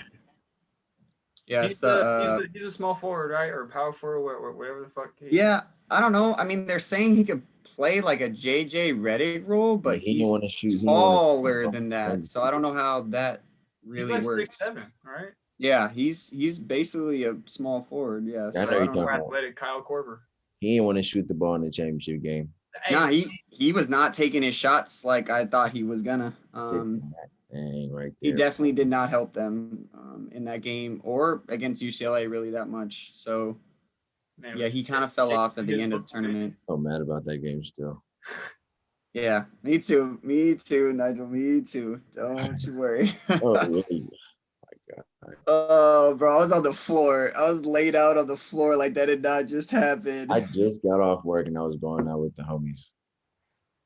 Yeah, he's a small forward, right, or power forward, whatever the fuck. Yeah, I don't know. I mean, they're saying he could play like a JJ Redick role, but he's taller than that. So I don't know how that really works. 6'7", right? Yeah, he's basically a small forward. Yeah, so I don't know. Athletic Kyle Korver. He didn't want to shoot the ball in the championship game. Nah, he was not taking his shots like I thought he was gonna. Right he definitely did not help them in that game or against UCLA really that much. So yeah, he kind of fell off at the end of the tournament. So mad about that game still. Yeah, me too, Nigel, me too. Don't you worry. Oh, really? My God. Oh, bro, I was on the floor. I was laid out on the floor like that did not just happen. I just got off work and I was going out with the homies,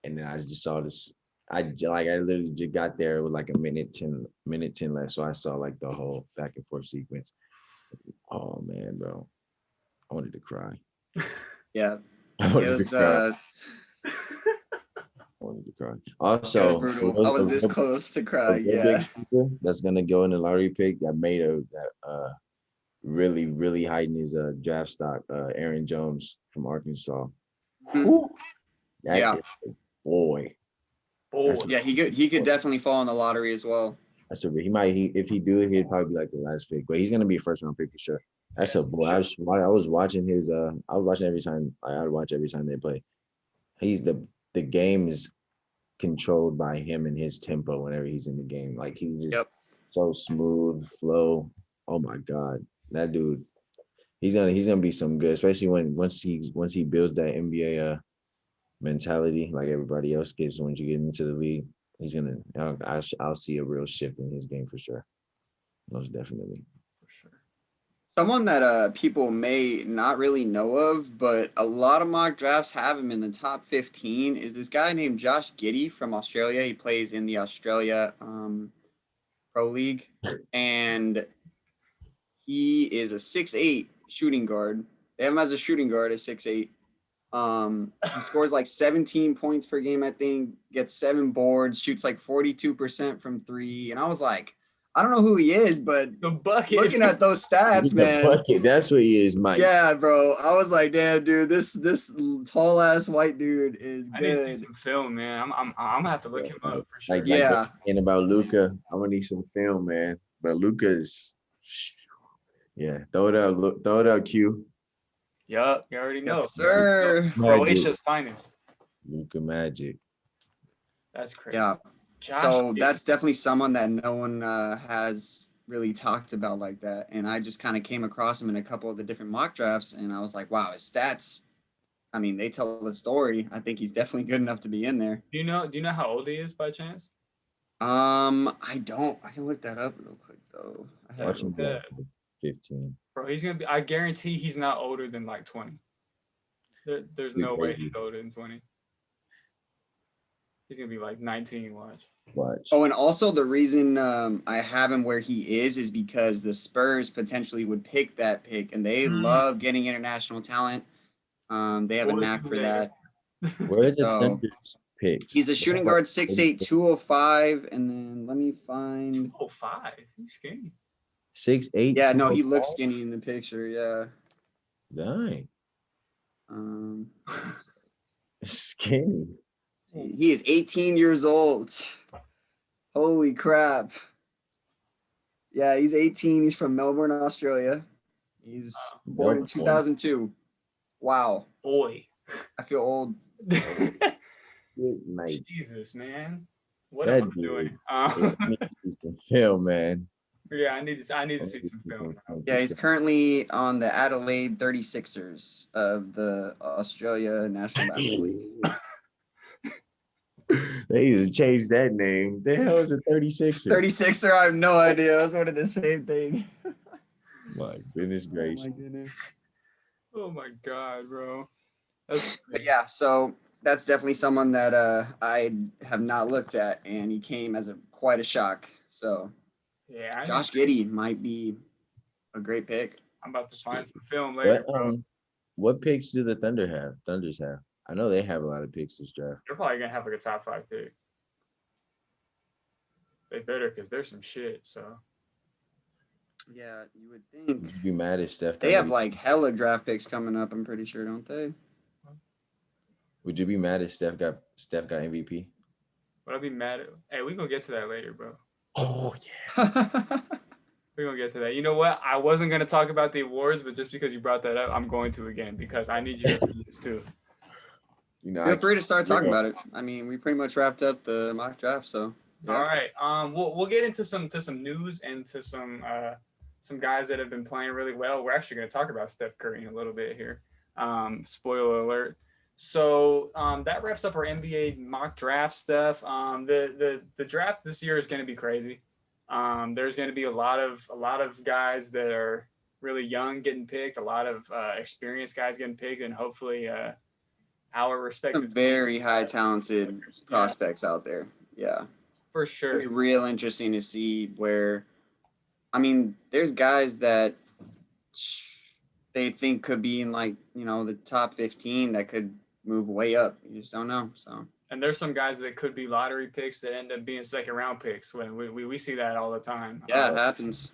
and then I just saw this. I literally just got there with like a minute 10 left, so I saw like the whole back and forth sequence. Oh man, bro, I wanted to cry. Yeah, it was. I wanted to cry. Also, I was this close to cry. Yeah, that's gonna go in the lottery pick that made that really heightened his draft stock. Aaron Jones from Arkansas. Yeah, boy. Yeah, he could definitely fall in the lottery as well. If he do it, he'd probably be like the last pick, but he's gonna be a first round pick for sure. That's a boy. I was watching his I was watching every time. I'd watch every time they play. He's the game is controlled by him and his tempo whenever he's in the game. Like he's just so smooth flow. Oh my God, that dude. He's gonna be some good, especially once he builds that NBA mentality like everybody else gets. Once you get into the league, I'll see a real shift in his game for sure. Most definitely. For sure. Someone that people may not really know of, but a lot of mock drafts have him in the top 15 is this guy named Josh Giddey from Australia. He plays in the Australia Pro League, and he is a 6'8" shooting guard. They have him as a shooting guard at 6'8". He scores like 17 points per game, I think, gets 7 boards, shoots like 42% from 3. And I was like, I don't know who he is, but The bucket. looking at those stats, He's the man. bucket. That's what he is, Mike. Yeah, bro. I was like, damn, dude, this tall ass white dude is I need to see good. some film, man. I'm gonna have to look him up for sure. Like Yeah. and about Luca, I'm gonna need some film, man. But Luca's, yeah, throw it out, Q. Yup, you already know. Yes, sir. Croatia's finest. Luca Magic. That's crazy. Yeah. Josh So Giddey. that's definitely someone that no one has really talked about like that. And I just kind of came across him in a couple of the different mock drafts, and I was like, wow, his stats. I mean, they tell the story. I think he's definitely good enough to be in there. Do you know how old he is by chance? I don't. I can look that up real quick though. I have Watch it him real go for 15. Bro, he's gonna be. I guarantee he's not older than like 20. There's no way he's older than 20. He's gonna be like 19. Watch. Oh, and also the reason I have him where he is because the Spurs potentially would pick that pick, and they love getting international talent. They have a knack for that. Where is the So, Thunder's picks? He's a shooting guard, 6'8", 205, and then let me find. 205. He's skinny. 6'8". Yeah, no, he looks skinny in the picture. Yeah. Dang. Um, Skinny. he is 18 years old. Holy crap. Yeah, he's 18. He's from Melbourne, Australia. He's born in 2002. Wow. Boy. I feel old. Mate. Jesus, man. What That am I doing? Film, man. Yeah, I need to see some film. Yeah, he's currently on the Adelaide 36ers of the Australia National Basketball League. They need to change that name. The hell is a 36er? 36er, I have no idea. I was one of the same thing. My goodness gracious. Oh my goodness. Oh my god, bro. But yeah, so that's definitely someone that I have not looked at, and he came as quite a shock. So yeah, Josh Giddey might be a great pick. I'm about to find some film later, bro. What picks do the Thunders have? I know they have a lot of picks this draft. They're probably gonna have like a top 5 pick. They better, because there's some shit. So Yeah, you would think. Would you be mad if Steph? They have like hella draft picks coming up. I'm pretty sure, don't they? Would you be mad if Steph got MVP? Would I be mad at? Hey, we gonna get to that later, bro. Oh yeah. We're gonna get to that. You know what? I wasn't gonna talk about the awards, but just because you brought that up, I'm going to again because I need your opinions too. You know, Feel free to start talking about it. I mean, we pretty much wrapped up the mock draft, so. Yeah. All right. We'll get into some news and to some guys that have been playing really well. We're actually going to talk about Steph Curry in a little bit here. Spoiler alert. So that wraps up our NBA mock draft stuff. The draft this year is going to be crazy. There's going to be a lot of guys that are really young getting picked, a lot of experienced guys getting picked, and hopefully our respective Some very high talented prospects out there. Yeah. For sure. It's gonna be real interesting to see where, I mean, there's guys that they think could be in like, the top 15 that could move way up. You just don't know. So. And there's some guys that could be lottery picks that end up being second round picks. When we see that all the time. Yeah, it happens.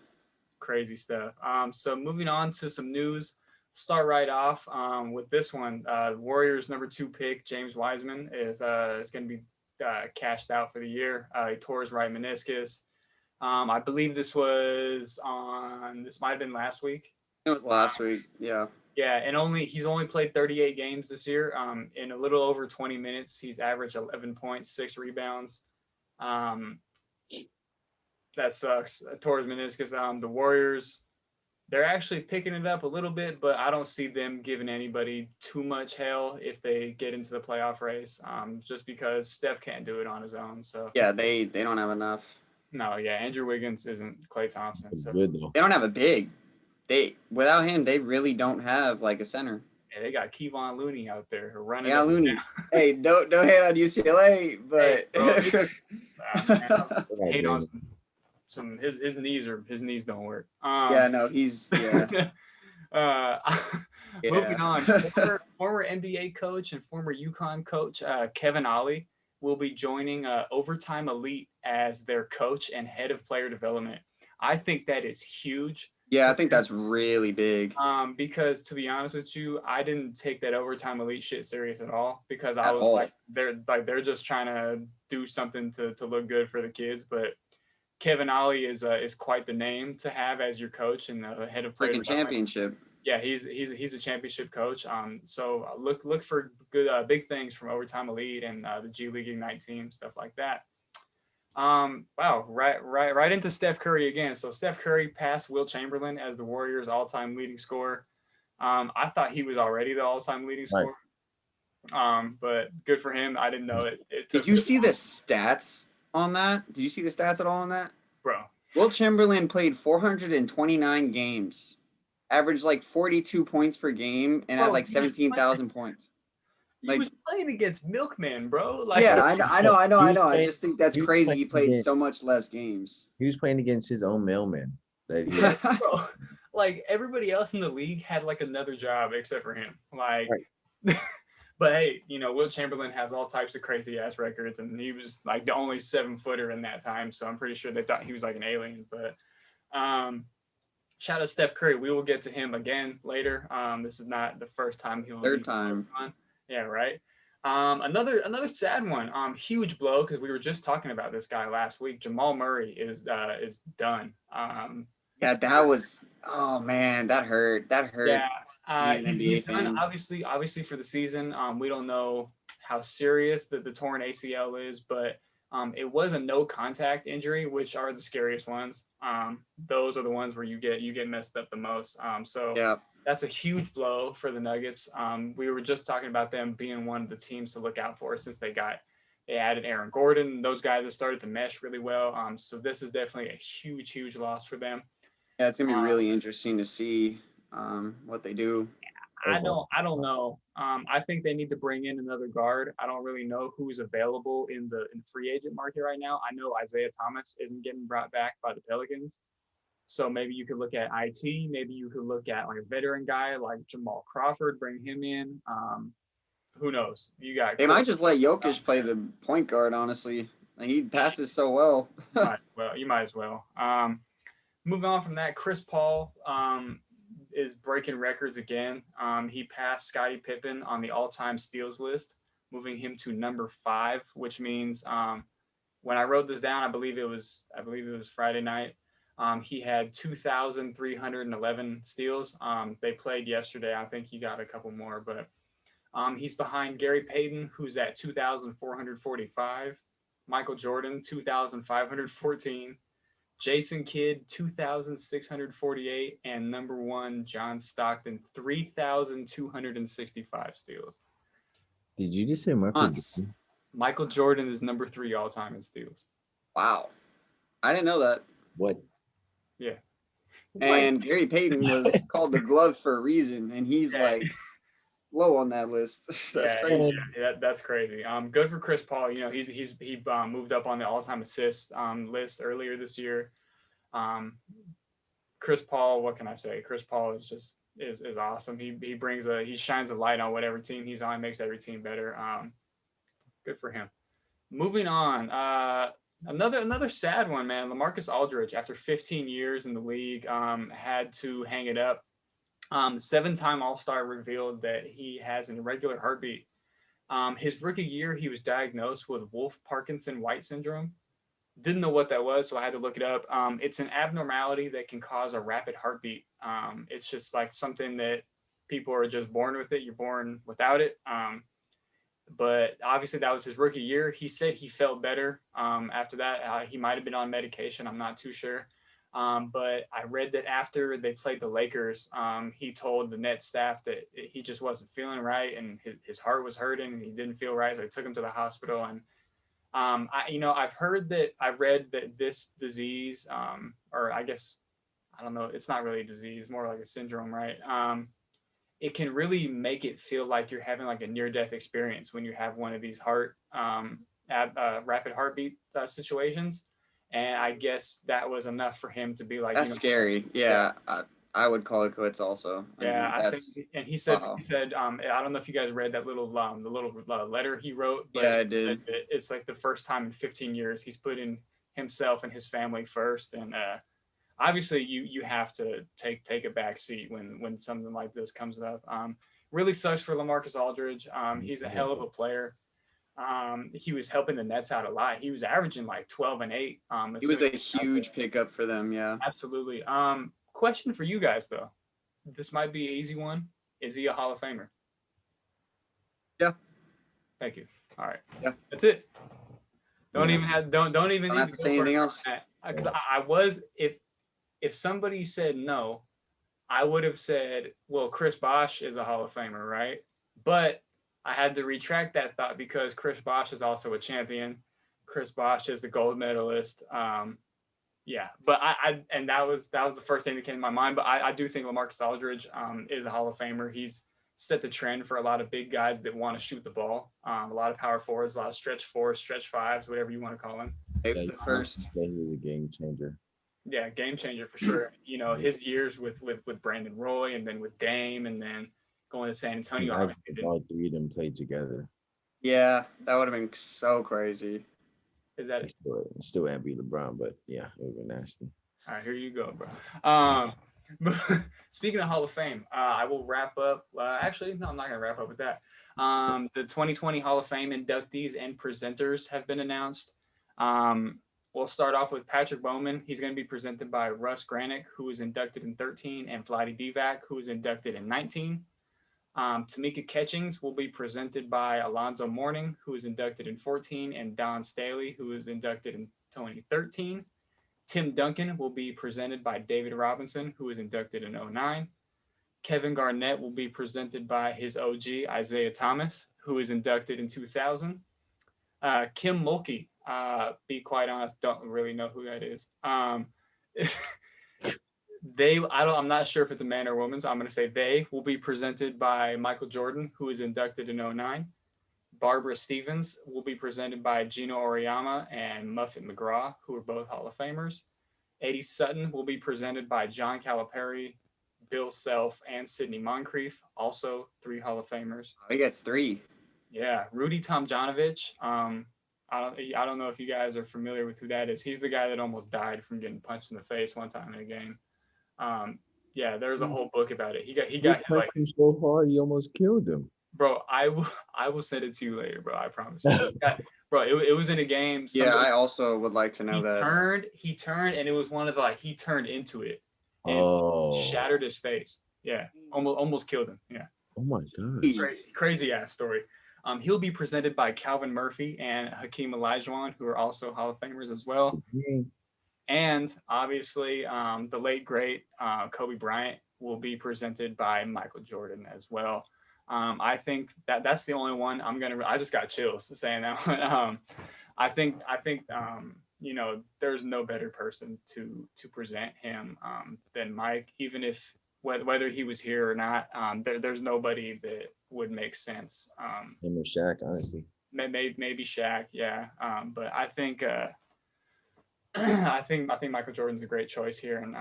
Crazy stuff. So moving on to some news. Start right off with this one. Warriors #2 pick James Wiseman is going to be cashed out for the year. He tore his right meniscus. I believe this might have been last week. It was last week. Yeah. Yeah, and he's only played 38 games this year. In a little over 20 minutes, he's averaged 11 points, 6 rebounds. That sucks. Tore his meniscus. The Warriors, they're actually picking it up a little bit, but I don't see them giving anybody too much hell if they get into the playoff race, just because Steph can't do it on his own. So yeah, they don't have enough. No, yeah, Andrew Wiggins isn't Klay Thompson. So good though. They don't have a big. Without him, they really don't have like a center. Yeah, they got Kevon Looney out there running. Yeah, Looney. Hey, don't hate on UCLA, but hate on some his knees don't work. Yeah, no, he's moving on. Former NBA coach and former UConn coach Kevin Ollie will be joining Overtime Elite as their coach and head of player development. I think that is huge. Yeah, I think that's really big. Because to be honest with you, I didn't take that overtime elite shit serious at all because I At was all. like, they're just trying to do something to look good for the kids. But Kevin Ollie is quite the name to have as your coach and the head of players Freaking championship. Yeah, he's a championship coach. So look for good big things from overtime elite and the G League Ignite team, stuff like that. Wow, right into Steph Curry again. So Steph Curry passed Will Chamberlain as the Warriors' all-time leading scorer. I thought he was already the all-time leading scorer. But good for him. I didn't know it. Did you see the stats on that? Did you see the stats at all on that? Bro. Will Chamberlain played 429 games, averaged like 42 points per game, and had like 17,000 points. He was playing against Milkman, bro. Like, yeah, I know. I just think that's crazy. He played so much less games. He was playing against his own mailman. Bro, like everybody else in the league had like another job except for him. Like, right. But hey, Will Chamberlain has all types of crazy ass records, and he was like the only 7-footer in that time. So I'm pretty sure they thought he was like an alien. But shout out to Steph Curry. We will get to him again later. This is not the first time he'll. Third time. Yeah, right. Another sad one. Huge blow because we were just talking about this guy last week. Jamal Murray is done. Yeah, that was. Oh man, that hurt. Yeah, he's done. Obviously for the season. We don't know how serious the torn ACL is, but it was a no contact injury, which are the scariest ones. Those are the ones where you get messed up the most. So yeah. That's a huge blow for the Nuggets. We were just talking about them being one of the teams to look out for since they added Aaron Gordon. Those guys have started to mesh really well. So this is definitely a huge loss for them. Yeah, it's gonna be really interesting to see what they do. I don't know. I think they need to bring in another guard. I don't really know who's available in the free agent market right now. I know Isaiah Thomas isn't getting brought back by the Pelicans. So maybe you could look at IT. Maybe you could look at like a veteran guy like Jamal Crawford, bring him in. Who knows? They might just let Jokic play the point guard, honestly. He passes so well. You might as well. Moving on from that, Chris Paul is breaking records again. He passed Scottie Pippen on the all-time steals list, moving him to number 5, which means when I wrote this down, I believe it was Friday night. He had 2,311 steals. They played yesterday. I think he got a couple more, but he's behind Gary Payton, who's at 2,445, Michael Jordan, 2,514, Jason Kidd, 2,648, and number 1, John Stockton, 3,265 steals. Did you just say Michael Jordan? Michael Jordan is number 3 all time in steals. Wow. I didn't know that. What? Yeah. And Gary Payton was called the glove for a reason, and he's like low on that list. That's crazy. Yeah, that's crazy. Good for Chris Paul. He moved up on the all-time assists list earlier this year. Chris Paul, what can I say? Chris Paul is just is awesome. He shines a light on whatever team he's on, makes every team better. Good for him. Moving on. Another sad one, man. Lamarcus Aldridge, after 15 years in the league, had to hang it up. The 7-time All-Star revealed that he has an irregular heartbeat. His rookie year, he was diagnosed with Wolff-Parkinson-White syndrome. Didn't know what that was, so I had to look it up. It's an abnormality that can cause a rapid heartbeat. It's just like something that people are just born with it. You're born without it. But obviously that was his rookie year. He said he felt better after that. He might have been on medication. I'm not too sure. But I read that after they played the Lakers, he told the Nets staff that he just wasn't feeling right and his heart was hurting and he didn't feel right. So they took him to the hospital. And I've read that this disease, or I guess, I don't know, it's not really a disease, more like a syndrome, right? It can really make it feel like you're having like a near-death experience when you have one of these rapid heartbeat situations. And I guess that was enough for him to be like, that's scary. Yeah. I would call it quits also. I think, and he said, I don't know if you guys read that little letter he wrote, but yeah, I did. It's like the first time in 15 years he's putting himself and his family first. And obviously you have to take a back seat when something like this comes up. Really sucks for Lamarcus Aldridge. He's a hell of a player. He was helping the Nets out a lot. He was averaging like 12 and 8. He was a huge pickup for them. Yeah. Absolutely. Question for you guys though. This might be an easy one. Is he a Hall of Famer? Yeah. Thank you. All right. Yeah. That's it. Don't Yeah. even have to say anything else. Because I was, if somebody said no, I would have said, well, Chris Bosh is a Hall of Famer, right? But I had to retract that thought because Chris Bosh is also a champion. Chris Bosh is a gold medalist. Yeah, but and that was the first thing that came to my mind. But I do think Lamarcus Aldridge is a Hall of Famer. He's set the trend for a lot of big guys that want to shoot the ball. A lot of power forwards, a lot of stretch fours, stretch fives, whatever you want to call them. He was the first. He was a game changer. Yeah, game changer for sure. You know, his years with Brandon Roy and then with Dame and then going to San Antonio. All three of them played together. Yeah, that would have been so crazy. Is that still can't beat LeBron, but yeah, it would be nasty. All right, here you go, bro. Speaking of Hall of Fame, I will wrap up. Actually, no, I'm not gonna wrap up with that. The 2020 Hall of Fame inductees and presenters have been announced. We'll start off with Patrick Bowman. He's going to be presented by Russ Granick, who was inducted in 13, and Vlade Divac, who was inducted in 19. Tamika Catchings will be presented by Alonzo Mourning, who was inducted in 14, and Don Staley, who was inducted in 2013. Tim Duncan will be presented by David Robinson, who was inducted in 09. Kevin Garnett will be presented by his OG, Isaiah Thomas, who was inducted in 2000. Kim Mulkey, be quite honest, don't really know who that is. I'm not sure if it's a man or woman, so I'm going to say they will be presented by Michael Jordan, who was inducted in 09. Barbara Stevens will be presented by Gino Auriemma and Muffet McGraw, who are both Hall of Famers. Eddie Sutton will be presented by John Calipari, Bill Self, and Sidney Moncrief, also 3 Hall of Famers. He gets 3. Yeah, Rudy Tomjanovich. I don't know if you guys are familiar with who that is. He's the guy that almost died from getting punched in the face one time in a game. Yeah, there's a whole book about it. He got his like so hard he almost killed him. Bro, I will send it to you later, bro. I promise you. Bro, it was in a game. Yeah, I also would like to know that. He turned, and it was one of the he turned into it and shattered his face. Yeah, almost killed him. Yeah. Oh my god. Crazy ass story. He'll be presented by Calvin Murphy and Hakeem Olajuwon, who are also Hall of Famers as well. Mm-hmm. And obviously, the late great Kobe Bryant will be presented by Michael Jordan as well. I think that's the only one I just got chills saying that one. I think you know, there's no better person to present him than Mike, even if whether he was here or not. There's nobody that would make sense. Him or Shaq, honestly. Maybe Shaq, yeah. But I think I think Michael Jordan's a great choice here, and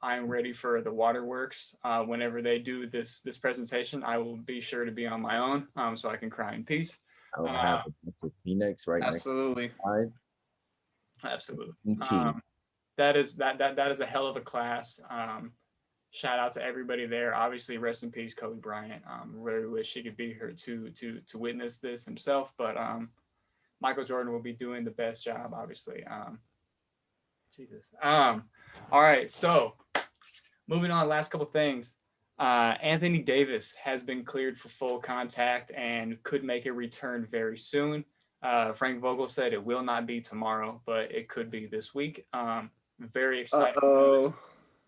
I'm ready for the Waterworks. Whenever they do this presentation, I will be sure to be on my own, so I can cry in peace. I will have a Phoenix right absolutely. Next Absolutely. That is a hell of a class. Shout out to everybody there. Obviously, rest in peace, Kobe Bryant. Really wish he could be here to witness this himself, but Michael Jordan will be doing the best job, obviously. Jesus. All right. So moving on, last couple things. Anthony Davis has been cleared for full contact and could make a return very soon. Frank Vogel said it will not be tomorrow, but it could be this week. Very exciting. News.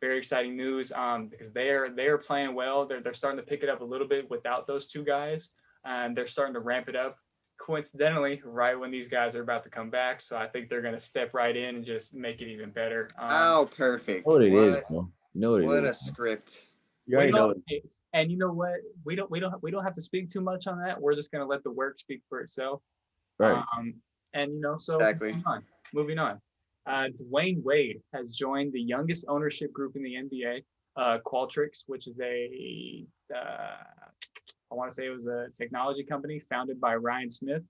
Very exciting news. Because they are playing well. They're starting to pick it up a little bit without those two guys, and they're starting to ramp it up. Coincidentally, right when these guys are about to come back, so I think they're going to step right in and just make it even better. Perfect! What it is, bro. You know what a script. You already know it. And you know what? We don't have to speak too much on that. We're just going to let the work speak for itself. Right. And you know, so exactly. Moving on. Dwayne Wade has joined the youngest ownership group in the NBA, Qualtrics, which is I want to say it was a technology company founded by Ryan Smith,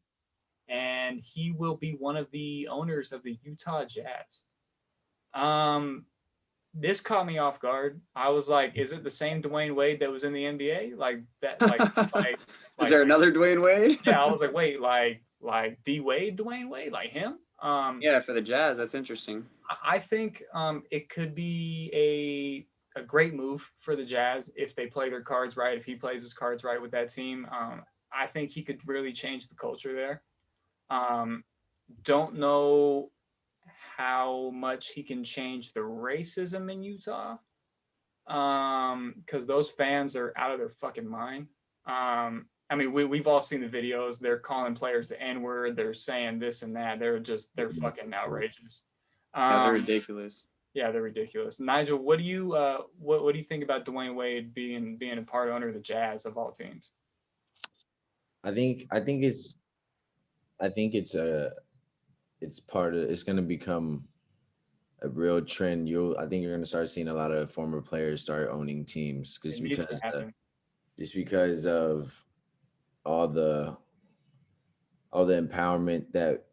and he will be one of the owners of the Utah Jazz. this caught me off guard. I was like, is it the same Dwayne Wade that was in the NBA? Like that, Is there another Dwayne Wade? Yeah, I was like, wait, like D Wade, Dwayne Wade, like him? Yeah, for the Jazz, that's interesting. I think it could be a great move for the Jazz if they play their cards right. If he plays his cards right with that team, I think he could really change the culture there. Don't know how much he can change the racism in Utah, because those fans are out of their fucking mind. I mean, we've all seen the videos. They're calling players the N-word. They're saying this and that. They're fucking outrageous. Yeah, they're ridiculous. Yeah, they're ridiculous. Nigel, what do you what do you think about Dwayne Wade being a part owner of the Jazz of all teams? I think it's going to become a real trend. I think you're going to start seeing a lot of former players start owning teams just because of all the empowerment that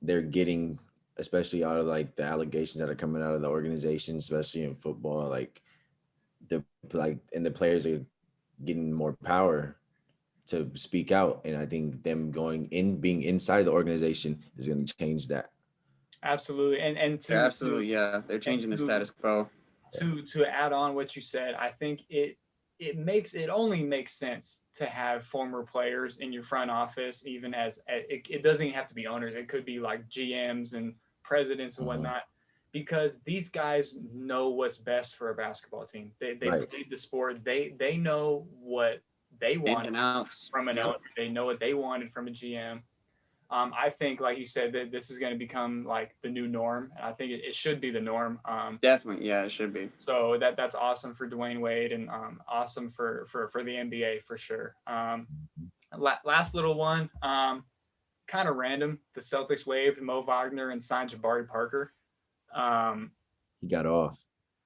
they're getting, especially out of like the allegations that are coming out of the organization, especially in football. Like the players are getting more power to speak out, and I think them being inside the organization is going to change that. Absolutely, and they're changing the status quo. To add on what you said, I think it only makes sense to have former players in your front office, even as it doesn't even have to be owners. It could be like GMs and presidents and whatnot, because these guys know what's best for a basketball team. They played the sport. They know what they wanted from an owner. They know what they wanted from a GM. I think, like you said, that this is going to become like the new norm. And I think it should be the norm. Definitely, yeah, it should be. So that's awesome for Dwayne Wade, and awesome for the NBA for sure. Last little one, kind of random. The Celtics waived Mo Wagner and signed Jabari Parker. He got off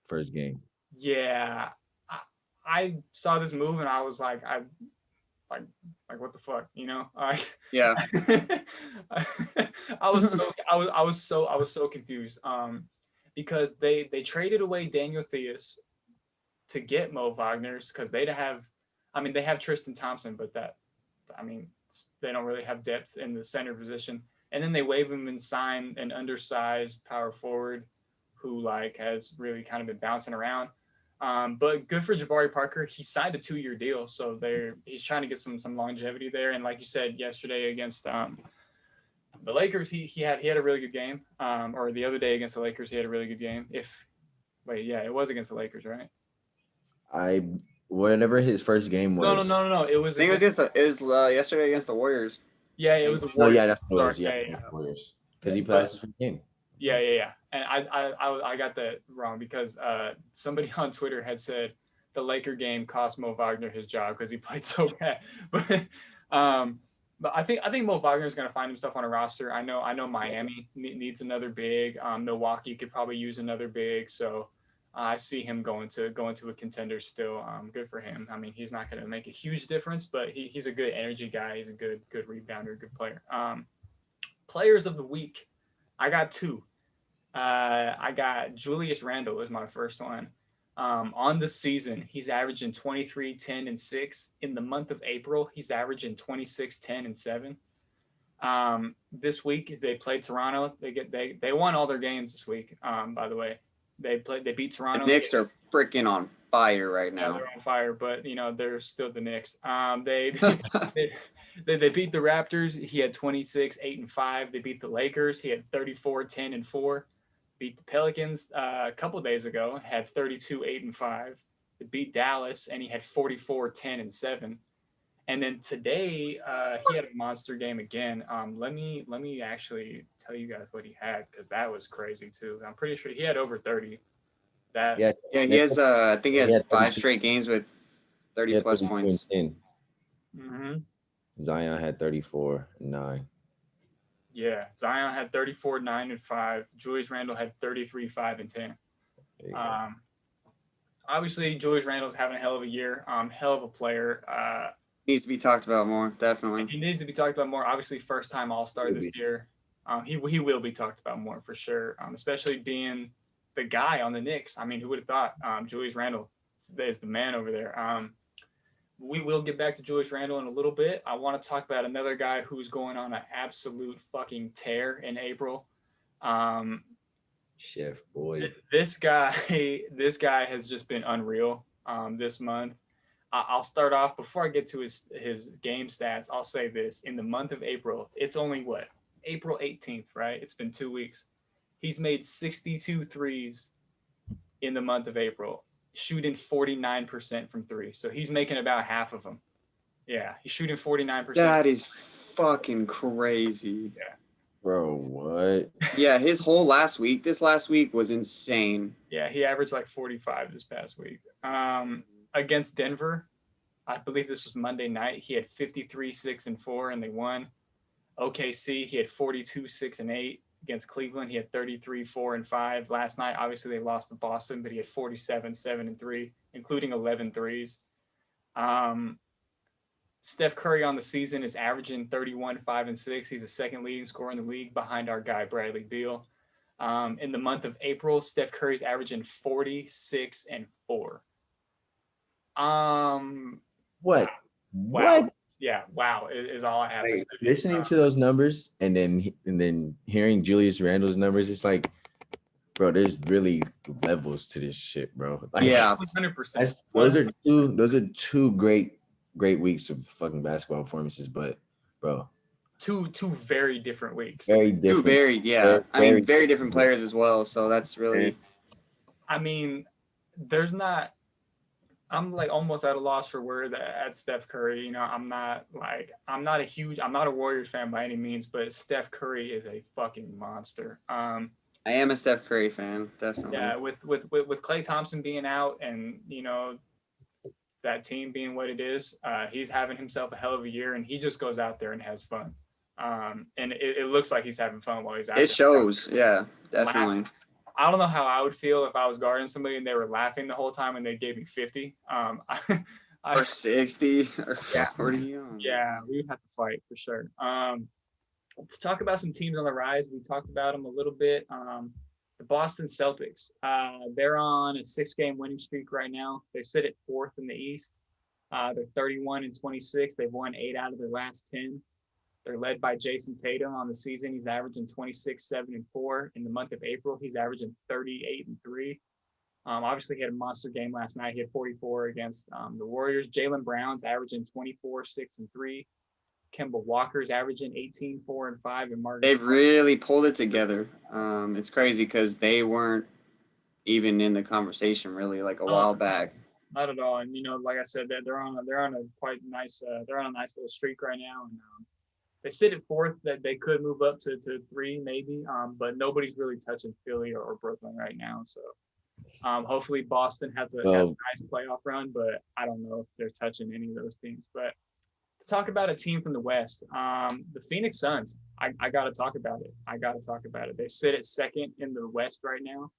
first game. Yeah, I saw this move and I was like, like what the fuck, you know? Yeah. I was so confused. Because they traded away Daniel Theus to get Mo Wagner's, because they have Tristan Thompson, but they don't really have depth in the center position. And then they waive him and sign an undersized power forward who like has really kind of been bouncing around. But good for Jabari Parker. He signed a 2-year deal, so he's trying to get some longevity there. And like you said yesterday against the Lakers, he had a really good game. Or the other day against the Lakers, he had a really good game. It was against the Lakers, right? Whatever his first game was. No. It was yesterday against the Warriors. Yeah, it was the Warriors. Yeah, that's what it was. Yeah, against the Warriors. Because he played his first game. Yeah. And I got that wrong because somebody on Twitter had said the Laker game cost Mo Wagner his job because he played so bad. But I think Mo Wagner is going to find himself on a roster. I know Miami needs another big. Milwaukee could probably use another big. So I see him going to a contender still. Good for him. I mean, he's not going to make a huge difference, but he's a good energy guy. He's a good rebounder, good player. Players of the week. I got 2. I got Julius Randle is my first one. On the season, he's averaging 23, 10, and 6. In the month of April, he's averaging 26, 10, and 7. This week they played Toronto. They won all their games this week. By the way, they beat Toronto. The Knicks are freaking on fire right now. Yeah, they're on fire, but they're still the Knicks. They beat the Raptors. He had 26, 8, and 5. They beat the Lakers. He had 34, 10, and 4. Beat the Pelicans a couple of days ago, had 32, 8, and 5. They beat Dallas, and he had 44, 10, and 7. And then today, he had a monster game again. Let me actually tell you guys what he had, because that was crazy too. I'm pretty sure he had over 30. He has. I think he has 5 straight games with 30 plus points. Mm-hmm. Zion had 34, 9. Yeah, Zion had 34, 9, and 5. Julius Randle had 33, 5, and 10. Obviously, Julius Randle's having a hell of a year. Hell of a player. Needs to be talked about more, definitely. He needs to be talked about more. Obviously, first-time All-Star this year. He will be talked about more for sure, especially being the guy on the Knicks. I mean, who would have thought? Julius Randle is the man over there. We will get back to Julius Randle in a little bit. I want to talk about another guy who's going on an absolute fucking tear in April. Chef boy. This guy has just been unreal this month. I'll start off before I get to his game stats. I'll say this: in the month of April, it's only April 18th, right? It's been 2 weeks. He's made 62 threes in the month of April, shooting 49% from three. So he's making about half of them. Yeah, he's shooting 49%. That is fucking crazy. Yeah. Bro, what? Yeah, this last week was insane. Yeah, he averaged like 45 this past week. Against Denver, I believe this was Monday night, he had 53, 6, and 4, and they won. OKC, he had 42, 6, and 8. Against Cleveland, he had 33, 4, and 5. Last night, obviously, they lost to Boston, but he had 47, 7, and 3, including 11 threes. Steph Curry on the season is averaging 31, 5, and 6. He's the second leading scorer in the league behind our guy, Bradley Beal. In the month of April, Steph Curry's averaging 46 and 4. What? Wow. What? Yeah, wow is all I have to say. Listening to those numbers and then hearing Julius Randle's numbers, it's like, bro, there's really levels to this shit, bro. Like, Yeah. 100%. Those are two great weeks of fucking basketball performances, but bro, Two very different weeks. very different. Very different players as well. So that's really. I mean, I'm like almost at a loss for words at Steph Curry. You know, I'm not a Warriors fan by any means, but Steph Curry is a fucking monster. I am a Steph Curry fan, definitely. Yeah, with Klay Thompson being out and, you know, that team being what it is, he's having himself a hell of a year, and he just goes out there and has fun. And it looks like he's having fun while he's out there. It shows, yeah, definitely. I don't know how I would feel if I was guarding somebody and they were laughing the whole time and they gave me 50. Or 60 or 40. Yeah, we would have to fight for sure. Let's talk about some teams on the rise. We talked about them a little bit. The Boston Celtics. They're on a 6-game winning streak right now. They sit at 4th in the East. They're 31 and 26. They've won 8 out of their last 10. They're led by Jason Tatum on the season. He's averaging 26, 7, and 4. In the month of April, he's averaging 38 and 3. Obviously, he had a monster game last night. He had 44 against the Warriors. Jalen Brown's averaging 24, 6, and 3. Kemba Walker's averaging 18, 4, and 5. And Marcus. They've really pulled it together. It's crazy because they weren't even in the conversation really like a while back. Not at all. And, you know, like I said, they're on a quite nice little streak right now. And they sit at 4th. That they could move up to 3 maybe, but nobody's really touching Philly or Brooklyn right now. So hopefully Boston has a nice playoff run, but I don't know if they're touching any of those teams. But to talk about a team from the West, the Phoenix Suns, I got to talk about it. They sit at 2nd in the West right now.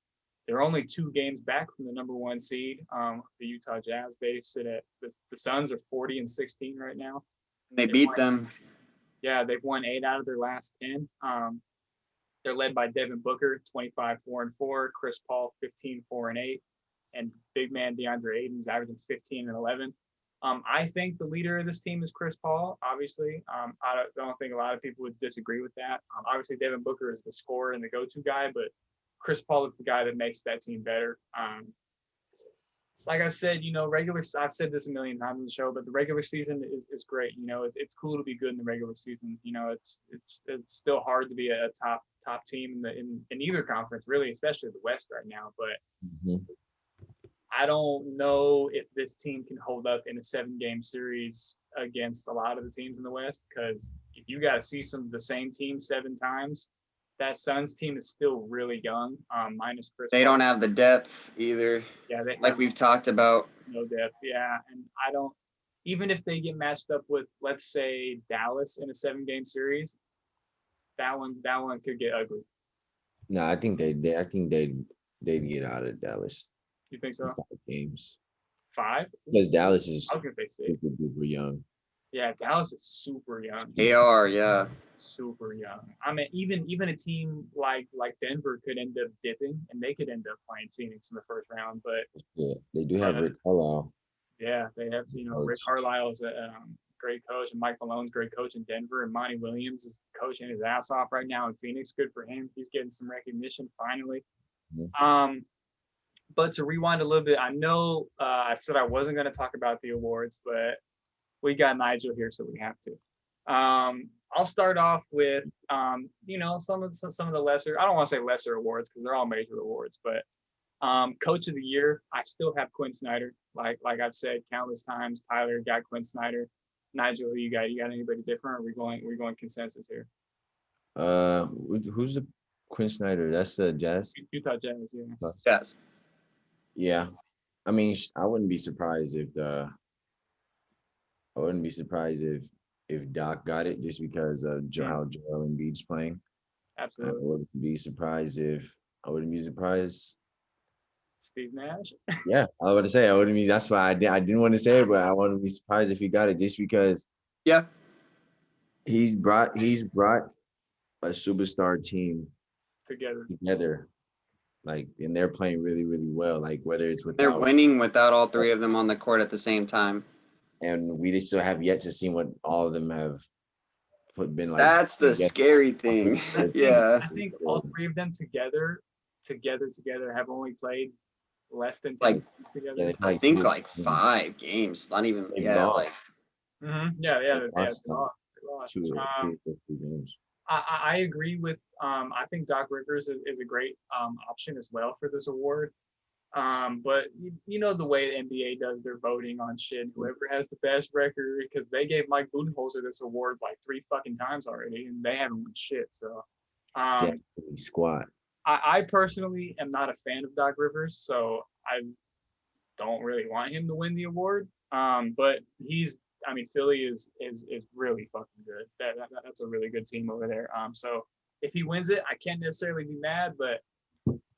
They're only 2 games back from the number 1 seed, the Utah Jazz. They sit at the Suns are 40 and 16 right now. They beat them. Yeah, they've won 8 out of their last 10. They're led by Devin Booker, 25, 4, and 4. Chris Paul, 15, 4, and 8. And big man DeAndre Ayton's averaging 15 and 11. I think the leader of this team is Chris Paul, obviously. I don't think a lot of people would disagree with that. Obviously, Devin Booker is the scorer and the go-to guy, but Chris Paul is the guy that makes that team better. Like I said, you know, I've said this a million times on the show, but the regular season is great. You know, it's cool to be good in the regular season. You know, it's still hard to be a top team in either conference, really, especially the West right now. But I don't know if this team can hold up in a 7-game series against a lot of the teams in the West, because if you got to see the same team 7 times, that Suns team is still really young, minus Chris. They don't have the depth either. Yeah, like we've talked about. No depth. Yeah, and I don't. Even if they get matched up with, let's say, Dallas in a 7-game series, that one could get ugly. No, I think they'd get out of Dallas. You think so? 5 games. 5? Because Dallas is I was gonna say 6. super young. Yeah, Dallas is super young. They are, yeah. Super young. I mean, even a team like Denver could end up dipping, and they could end up playing Phoenix in the first round. But Yeah, they do have Rick Carlisle. yeah, they have Rick Carlisle's a great coach, and Mike Malone's great coach in Denver, and Monty Williams is coaching his ass off right now in Phoenix. Good for him. He's getting some recognition finally. Mm-hmm. But to rewind a little bit, I know I said I wasn't going to talk about the awards, but we got Nigel here, so we have to. I'll start off with some of the lesser. I don't want to say lesser awards because they're all major awards, but Coach of the Year, I still have Quinn Snyder. Like I've said countless times, Tyler got Quinn Snyder. Nigel, who you got? You got anybody different? Or are we going consensus here? Who's the Quinn Snyder? That's the Jazz. Utah Jazz, yeah. Jazz. Yeah, I mean, I wouldn't be surprised if if Doc got it just because of how Joel Embiid's playing. Absolutely. I wouldn't be surprised. Steve Nash. Yeah, I was about to say I wouldn't be. That's why I didn't want to say it, but I wouldn't be surprised if he got it just because. Yeah. He's brought a superstar team together. Like, and they're playing really, really well. Like, whether it's they're winning without all three of them on the court at the same time. And we still have yet to see what all of them have been like. That's the scary thing. Yeah. I think all three of them together have only played less than 10 games together. Yeah, I think 5 games. Not even. Yeah. Like. Mm-hmm. Yeah. They lost. 2 or 3 games. I agree with. I think Doc Rivers is a great option as well for this award. But the way the NBA does their voting on shit, whoever has the best record, because they gave Mike Budenholzer this award like 3 fucking times already, and they haven't won shit. So, squad. I personally am not a fan of Doc Rivers, so I don't really want him to win the award. But Philly is really fucking good. That's a really good team over there. So if he wins it, I can't necessarily be mad, but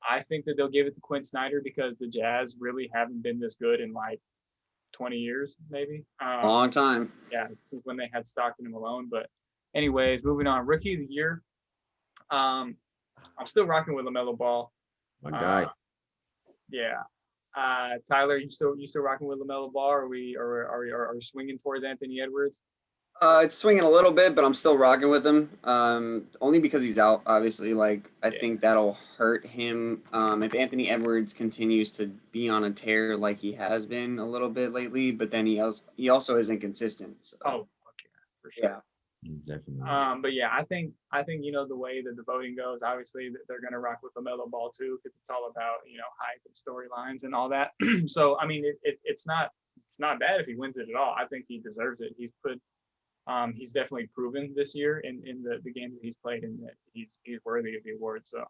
I think that they'll give it to Quinn Snyder because the Jazz really haven't been this good in like 20 years, maybe. Long time. Yeah, since when they had Stockton and Malone. But anyways, moving on. Rookie of the Year. I'm still rocking with LaMelo Ball. My guy. Yeah. Tyler, you still rocking with LaMelo Ball? Are we swinging towards Anthony Edwards? It's swinging a little bit, but I'm still rocking with him. Only because he's out, obviously. Like, I think that'll hurt him. If Anthony Edwards continues to be on a tear like he has been a little bit lately, but then he also isn't consistent. So. Oh, okay, for sure. Yeah. Definitely. But yeah, I think the way that the voting goes, obviously they're gonna rock with LaMelo Ball too, because it's all about hype and storylines and all that. So I mean, it's not bad if he wins it at all. I think he deserves it. He's definitely proven this year in the games that he's played, and that he's worthy of the award. So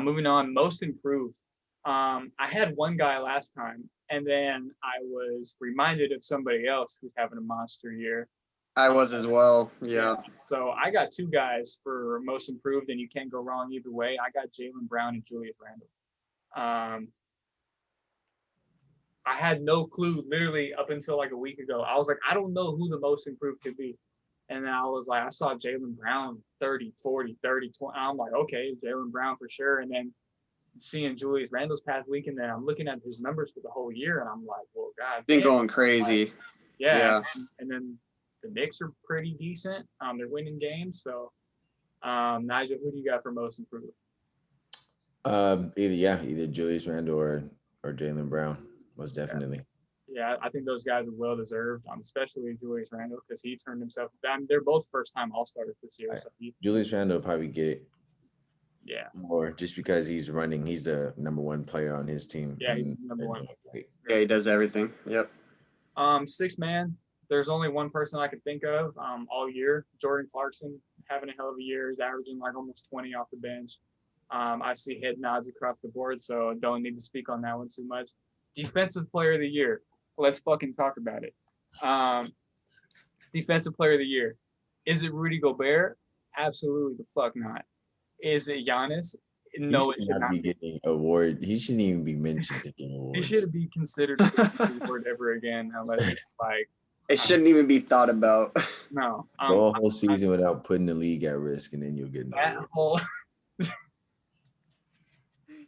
moving on, most improved. I had one guy last time, and then I was reminded of somebody else who's having a monster year. I was as well. Yeah. So I got 2 guys for most improved, and you can't go wrong either way. I got Jaylen Brown and Julius Randle. I had no clue literally up until like a week ago. I was like, I don't know who the most improved could be. And then I was like, I saw Jaylen Brown 30, 40, 30, 20. I'm like, okay, Jaylen Brown for sure. And then seeing Julius Randle's past week, and then I'm looking at his numbers for the whole year, and I'm like, well, God. Been going crazy. Like, yeah. And then the Knicks are pretty decent. They're winning games. So, Nigel, who do you got for most improved? Either Julius Randle or Jaylen Brown, most definitely. Yeah, I think those guys are well deserved, especially Julius Randle, because he turned himself. They're both first-time All-Stars this year. So Julius Randle will probably get it. Yeah. More just because he's running. He's the number 1 player on his team. Yeah, he's number 1. Yeah, he does everything. Yep. 6 man. There's only one person I could think of all year. Jordan Clarkson having a hell of a year. He's averaging like almost 20 off the bench. I see head nods across the board, so don't need to speak on that one too much. Defensive Player of the Year. Let's fucking talk about it. Defensive Player of the Year. Is it Rudy Gobert? Absolutely the fuck not. Is it Giannis? No, it should not be getting an award. He shouldn't even be mentioned to get an award. He shouldn't be considered to get an award ever again unless it's like It shouldn't even be thought about. No. Go a whole season without putting the league at risk, and then you'll get That nowhere. whole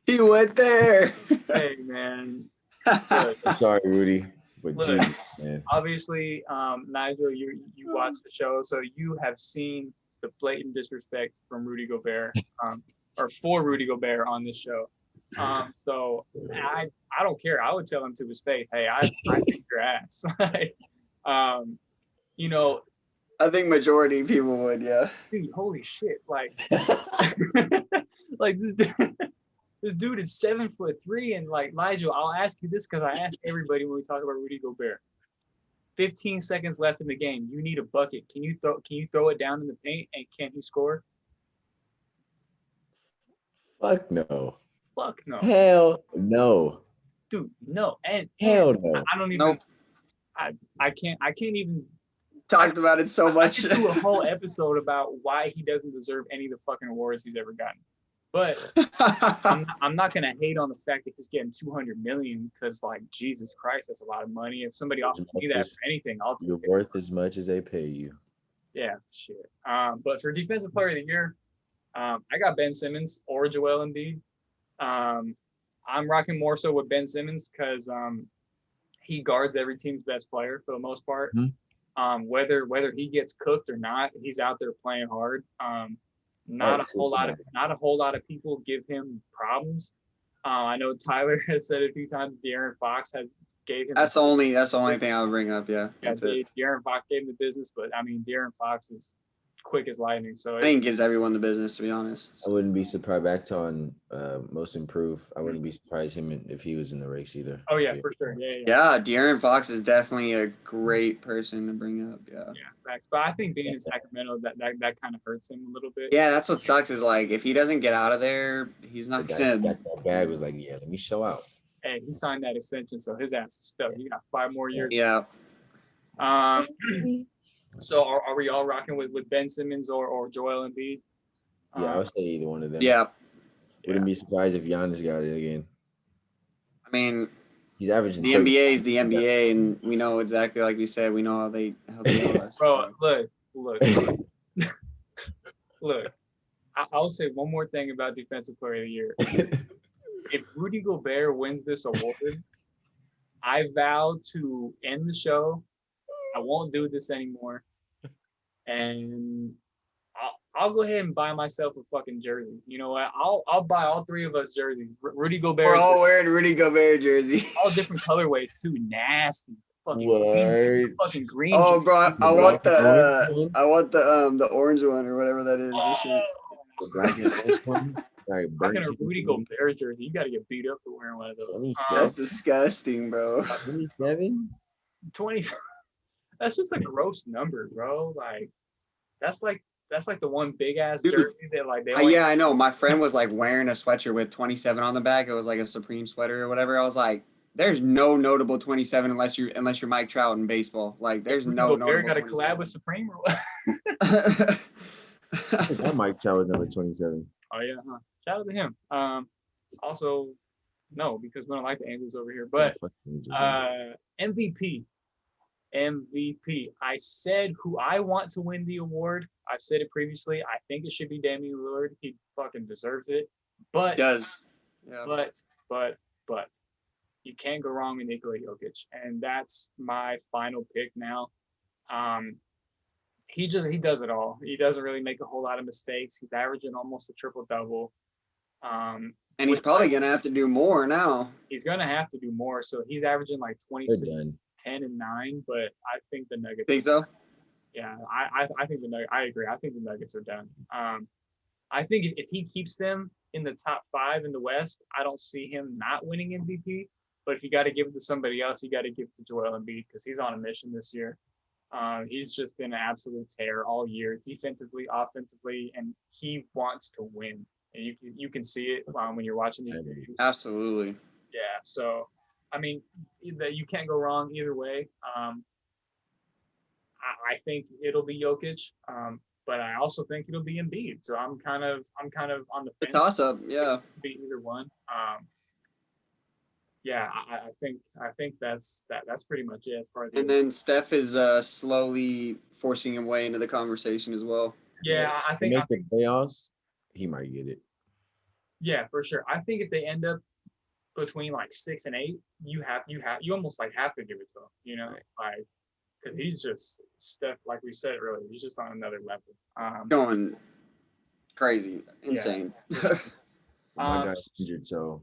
He went there. hey man. Look, Sorry, Rudy, but Look. Jesus, man. obviously, Nigel, you watched the show, so you have seen the blatant disrespect from Rudy Gobert, or for Rudy Gobert on this show. So I don't care. I would tell him to his face, hey, I beat your ass. Like, you know, I think majority of people would, yeah. dude, holy shit, like, like this dude is 7'3", and like Nigel, I'll ask you this because I ask everybody when we talk about Rudy Gobert. 15 seconds left in the game. You need a bucket. Can you throw it down in the paint, and can he score? Fuck no. Fuck no. Hell no. Dude, no. And Hell no. I don't even Nope. I can't even Talked about it so much. I could do a whole episode about why he doesn't deserve any of the fucking awards he's ever gotten. But I'm not gonna hate on the fact that he's getting $200 million because, like, Jesus Christ, that's a lot of money. If somebody offers me that for anything, I'll take You're it. worth as much as they pay you. Yeah, shit. But for Defensive Player of the Year, I got Ben Simmons or Joel Embiid. I'm rocking more so with Ben Simmons because he guards every team's best player for the most part. Mm-hmm. Whether he gets cooked or not, he's out there playing hard. Not a whole lot of people give him problems. I know Tyler has said it a few times. De'Aaron Fox gave him. That's the only thing I would bring up. Yeah. Yeah, De'Aaron Fox gave him the business, but I mean, De'Aaron Fox is quick as lightning. So I think it gives everyone the business, to be honest. I wouldn't be surprised. Back to on most improved. I wouldn't be surprised if he was in the race either. Oh yeah, for sure. Yeah. Yeah, De'Aaron Fox is definitely a great person to bring up. Yeah. Yeah, facts. But I think being in Sacramento, that kind of hurts him a little bit. Yeah, that's what sucks is like if he doesn't get out of there, he's The not guy gonna. got that bag was like, yeah, let me show out. Hey, he signed that extension, so his ass is stuck. He got 5 more years. Yeah. So are we all rocking with Ben Simmons or Joel Embiid? Yeah, I would say either one of them. Yeah. Wouldn't be surprised if Giannis got it again. I mean, He's averaging the 30. NBA is the NBA, and we know exactly, like we said, we know how they are. Bro, look. Look. I'll say one more thing about Defensive Player of the Year. If Rudy Gobert wins this award, I vow to end the show. I won't do this anymore. And I'll go ahead and buy myself a fucking jersey. You know what? I'll buy all 3 of us jerseys. Rudy Gobert. We're all wearing Rudy Gobert jerseys. all different colorways too. Nasty. Fucking Word. fucking green. Oh, bro, I want the orange one or whatever that is. This shit. The black and white one. Like Rocking a Rudy Gobert jersey. You got to get beat up for wearing one of those. That's disgusting, bro. 27? 20. That's just a gross number, bro. Like, that's like the one big ass Dude, jersey that like they. Yeah, I know. My friend was like wearing a sweatshirt with 27 on the back. It was like a Supreme sweater or whatever. I was like, "There's no notable 27 unless you're Mike Trout in baseball. Like, there's no notable." Got a collab with Supreme or what? That Mike Trout was number 27. Oh yeah, huh? Shout out to him. Also, no, because we don't like the Angels over here. But MVP. I said who I want to win the award. I've said it previously. I think it should be Damian Lillard. He fucking deserves it. But does. Yeah. But you can't go wrong with Nikola Jokic, and that's my final pick now. He does it all. He doesn't really make a whole lot of mistakes. He's averaging almost a triple double. And he's probably gonna have to do more now. He's gonna have to do more. So he's averaging like 26, 10, and 9. But I think the Nuggets. Think so? Yeah, I think the Nuggets. I agree. I think the Nuggets are done. I think if he keeps them in the top 5 in the West, I don't see him not winning MVP. But if you got to give it to somebody else, you got to give it to Joel Embiid because he's on a mission this year. He's just been an absolute tear all year, defensively, offensively, and he wants to win. And you can see it when you're watching these games. Absolutely. Yeah. So, I mean, you can't go wrong either way. I think it'll be Jokic, but I also think it'll be Embiid. So I'm kind of on the fence. The toss up, yeah. Be either one. Yeah, I think that's pretty much it as far as. And then Steph is slowly forcing his way into the conversation as well. Yeah, I To think make the playoffs, he might get it. yeah, for sure. I think if they end up between like 6 and 8, you almost like have to give it to him, Right. like because he's just Steph, like we said earlier, he's just on another level. Going crazy, insane. My guy's injured, so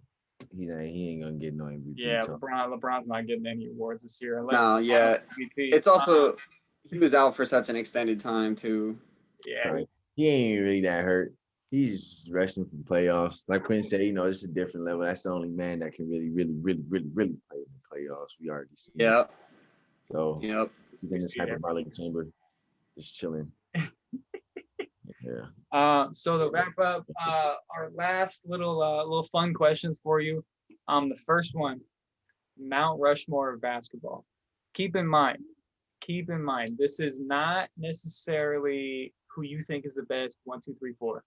he ain't gonna get no MVP. Yeah, so. LeBron's not getting any awards this year unless No, yeah. MVP. It's also he was out for such an extended time too. Yeah, So he ain't really that hurt. He's just resting from playoffs. Like Quinn said, it's a different level. That's the only man that can really, really, really, really, really play in the playoffs. We already seen. Yep. So Yep. he's in this hyperbolic chamber, just chilling. Yeah. So to wrap up, our last little fun questions for you. The first one, Mount Rushmore of basketball. Keep in mind, this is not necessarily who you think is the best 1, 2, 3, 4.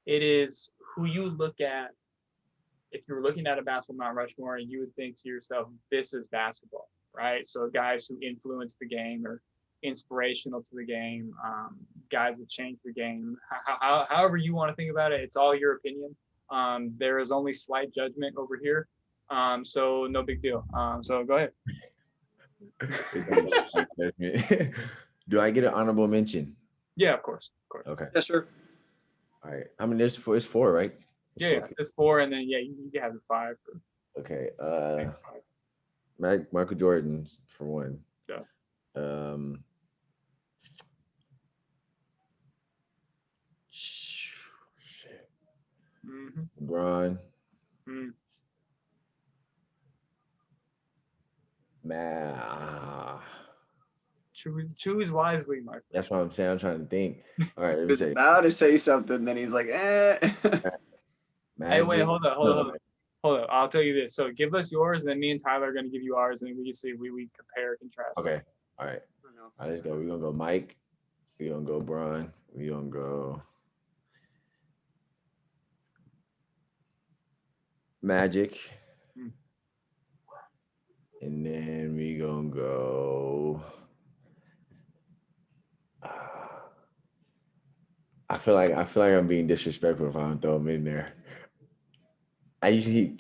It is who you look at. If you're looking at a basketball Mount Rushmore, and you would think to yourself, this is basketball, right? So guys who influenced the game or inspirational to the game, guys that changed the game. However you want to think about it, it's all your opinion. There is only slight judgment over here, so no big deal. So go ahead. Do I get an honorable mention? Yeah, of course. Okay. Yeah, sure. All right. I mean, it's four, right? It's 4, and then you can have the 5. Okay. Michael Jordan for one. Yeah. Shit. Mm-hmm. LeBron. Mm. Man. Choose wisely, my friend. That's what I'm saying. I'm trying to think. All right. He was about to say something, then he's like, eh. Hey, wait, hold up. I'll tell you this. So give us yours, and then me and Tyler are going to give you ours, and then we can see we compare, contrast. Okay. All right. All right, let's go. We're going to go Mike. We're going to go Bron. We're going to go Magic. And then we going to go I feel like I'm being disrespectful if I don't throw him in there. I usually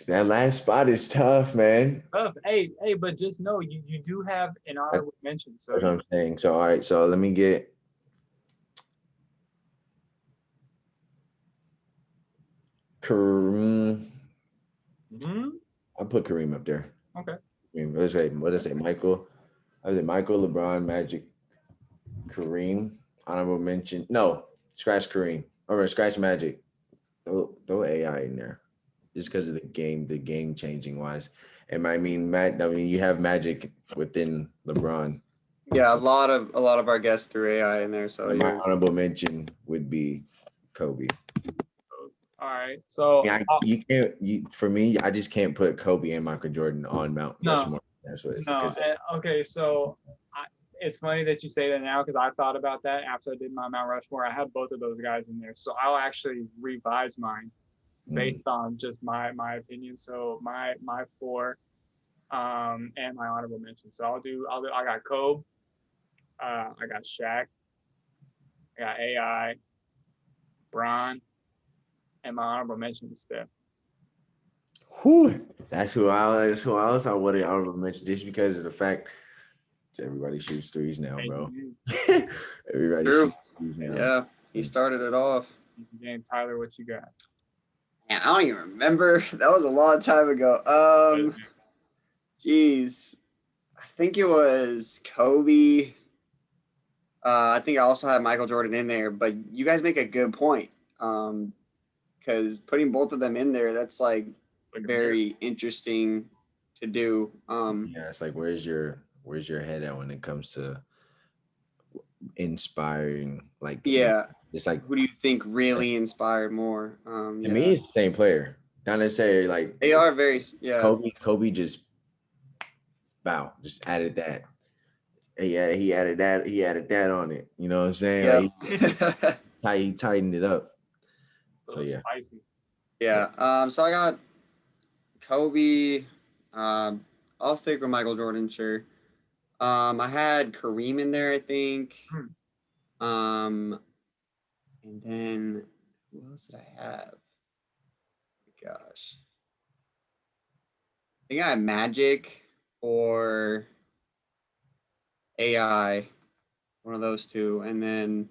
that last spot is tough, man. Tough. Hey, but just know you do have an honorable mention. So that's what I'm saying. So all right, so let me get Kareem. I'll put Kareem up there. Okay. What did I say? Michael. I was Michael, LeBron, Magic, Kareem. Honorable mention. No, scratch Kareem. Or scratch Magic. Throw AI in there. Just because of the game changing wise. And I mean you have Magic within LeBron. Yeah, so, a lot of our guests threw AI in there. So my honorable mention would be Kobe. All right. So for me, I just can't put Kobe and Michael Jordan on Mount Rushmore. That's what. No. Okay. So it's funny that you say that now because I thought about that after I did my Mount Rushmore. I had both of those guys in there, so I'll actually revise mine based on just my opinion. So my 4, and my honorable mention. So I got Kobe, I got Shaq, I got AI, Bron, and my honorable mention is Steph. Whew. That's who else I would have honorable mention just because of the fact everybody shoots threes now, bro. Everybody shoots threes now. Yeah, he started it off. Game, Tyler, what you got? Man, I don't even remember. That was a long time ago. Geez, I think it was Kobe. I think I also had Michael Jordan in there, but you guys make a good point. Because putting both of them in there, that's like very interesting to do. Yeah, it's like where's your head at when it comes to inspiring? Like it's like who do you think really inspired more? To me, it's the same player. Not necessarily like they are very Kobe just just added that. He added that on it. You know what I'm saying? Yeah. Like, he tightened it up. So yeah. Spicy. Yeah. So I got Kobe. I'll stick with Michael Jordan, sure. I had Kareem in there, I think. And then who else did I have? Gosh. I think I had Magic or AI, one of those two. And then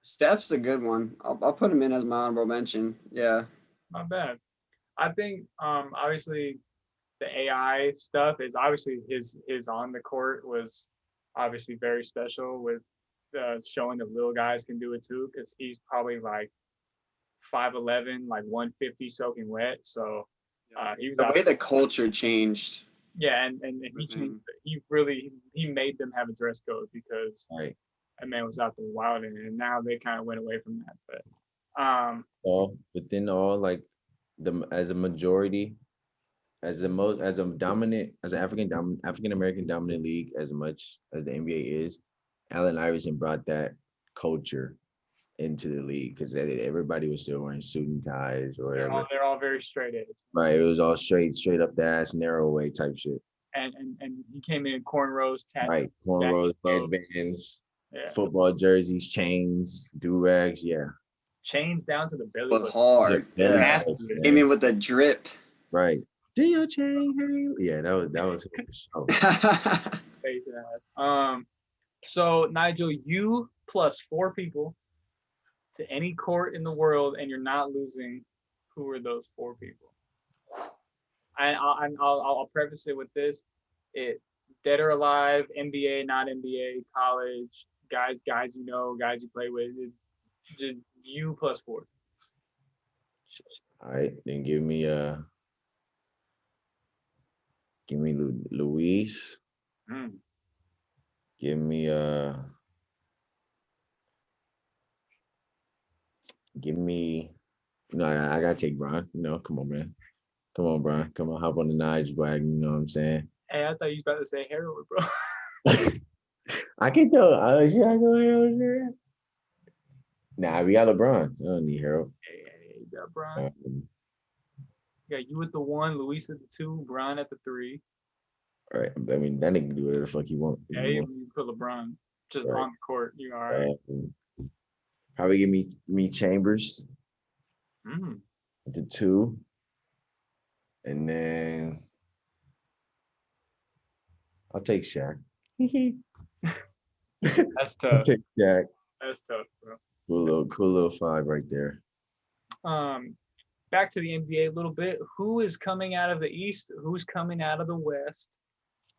Steph's a good one. I'll put him in as my honorable mention. Yeah. Not bad. I think obviously the AI stuff is obviously his on the court was obviously very special with showing that little guys can do it too, because he's probably like 5'11", like 150 soaking wet. So he was The out way the culture changed. yeah, and he changed. He made them have a dress code because Right. that man was out there wilding, and now they kind of went away from that. But But then all like as a majority, as an African American dominant league, as much as the NBA is, Allen Iverson brought that culture into the league because everybody was still wearing suit and ties or whatever. they're all very straight edge. Right. It was all straight up the ass, narrow way type shit. And he came in cornrows, tattoos, Right. Cornrows, headbands, yeah, football jerseys, chains, do-rags. Yeah. chains down to the belly But button. hard. Yeah. Yeah. Yeah. Came in with the drip. Right. Do your chain, hey? Yeah, that was oh. Face ass. So Nigel, you plus 4 people to any court in the world, and you're not losing. Who are those 4 people? I'll preface it with this: dead or alive, NBA, not NBA, college, guys you know, guys you play with. Just you plus 4. All right, then give me Luis. Give me I gotta take Brian. Come on, man. Come on, Brian. Come on, hop on the Nige wagon, you know what I'm saying? Hey, I thought you was about to say Harold, bro. I can throw yeah, I go Harold there. Nah, we got LeBron. I don't need Harold. Hey, you got Brian. Yeah, you at the 1, Luis at the 2, Brian at the 3. All right. I mean, that nigga can do whatever the fuck he want. Yeah, you put LeBron just on the court. You all right? Probably give me Chambers at the 2, and then I'll take Shaq. That's tough. I'll take Shaq. That's tough, bro. Cool little 5 right there. Back to the NBA a little bit. Who is coming out of the East? Who's coming out of the West?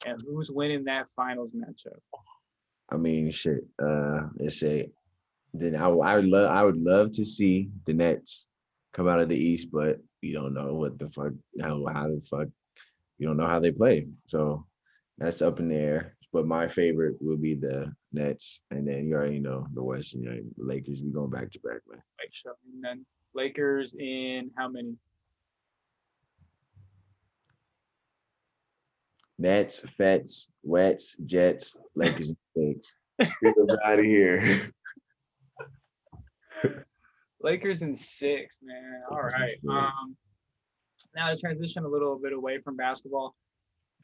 And who's winning that finals matchup? I mean, shit. Let's say, then I would love to see the Nets come out of the East, but we don't know what the fuck how the fuck you don't know how they play. So that's up in the air. But my favorite will be the Nets, and then you already know the West. The Lakers. We going back to back, man. And then Lakers in how many? Nets, Fets, Wets, Jets, Lakers, and 6. Get them out of here. Lakers in 6, man. All right. Now to transition a little bit away from basketball.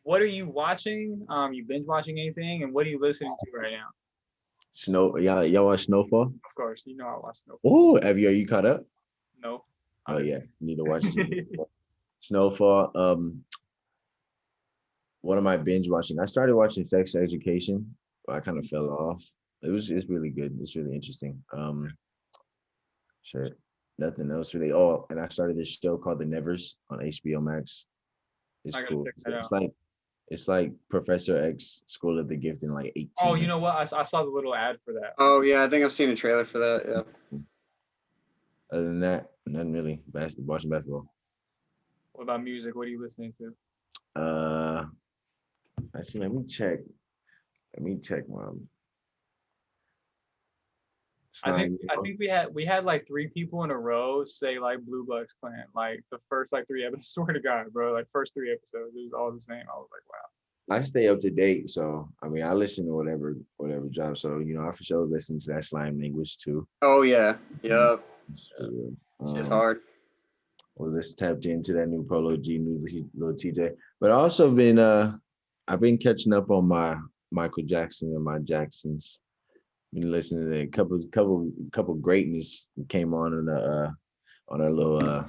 What are you watching? You binge watching anything, and what are you listening to right now? Y'all watch Snowfall? Of course, you know I watch Snowfall. Oh, are you caught up? No. Oh yeah, you need to watch Snowfall. What am I binge watching? I started watching Sex Education, but I kind of fell off. It's really good. It's really interesting. Shit, nothing else really. Oh, and I started this show called The Nevers on HBO Max. It's cool. It's like Professor X School of the Gifted in like 18. Oh, you know what? I saw the little ad for that. Oh yeah, I think I've seen a trailer for that. Yeah. Other than that, nothing really. Watching basketball. What about music? What are you listening to? Actually, let me check. Mom. I think we had like 3 people in a row say like Blue Bucks Clan, like the first like 3 episodes. Swear to God, bro, like first 3 episodes, it was all the same. I was like, wow. I stay up to date, so I mean, I listen to whatever drops. So I for sure listen to that slime language too. Oh yeah, yep. It's just hard. Well, let's tap into that new Polo G, new little TJ. But also I've been catching up on my Michael Jackson and my Jacksons. Been listening to a couple greatness came on a little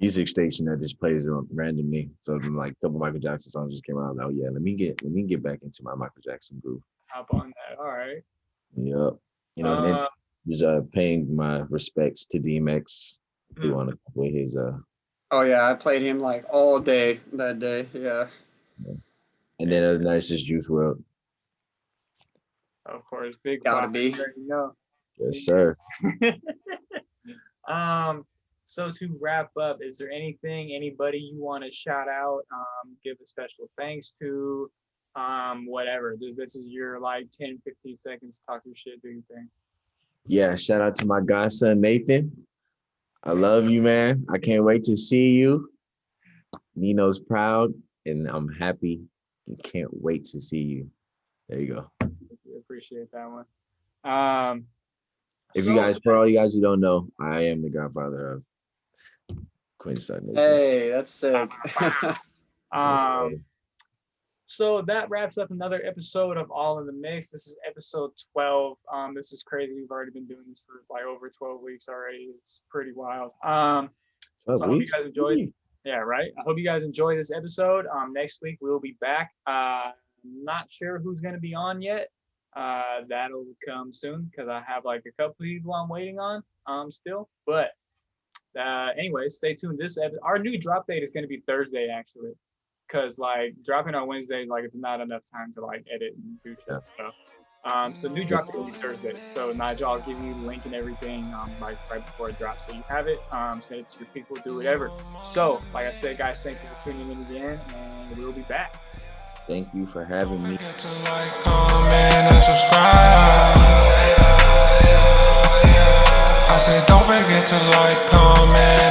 music station that just plays it randomly. So like a couple Michael Jackson songs just came out. Like, oh yeah, let me get back into my Michael Jackson groove. Hop on that. All right. Yep. You know, and then just paying my respects to DMX on a couple of his Oh yeah, I played him like all day that day. Yeah. And then other nights just Juice WRLD. Of course, big Gotta be. You know. Yes, sir. So to wrap up, is there anybody you want to shout out, give a special thanks to, whatever? This is your like 10, 15 seconds, talk your shit, do your thing. Yeah, shout out to my godson Nathan. I love you, man. I can't wait to see you. Nino's proud, and I'm happy. Can't wait to see you. There you go. Appreciate that one. For all you guys who don't know, I am the godfather of Queen's son. Hey, that's sick. So that wraps up another episode of All in the Mix. This is episode 12. This is crazy. We've already been doing this for like over 12 weeks already. It's pretty wild. I hope you guys enjoyed. Yeah, right. I hope you guys enjoy this episode. Next week we'll be back. Not sure who's gonna be on yet. That'll come soon because I have like a couple people I'm waiting on still. But anyways, stay tuned. Our new drop date is gonna be Thursday actually. Because like dropping on Wednesdays, like it's not enough time to like edit and do stuff. So new drop will be Thursday. So Nigel, I'll give you the link and everything like right before it drops, so you have it. Send it to your people, do whatever. So like I said, guys, thank you for tuning in again, and we'll be back. Thank you for having me. To like, comment, and subscribe. I said, don't forget to like, comment.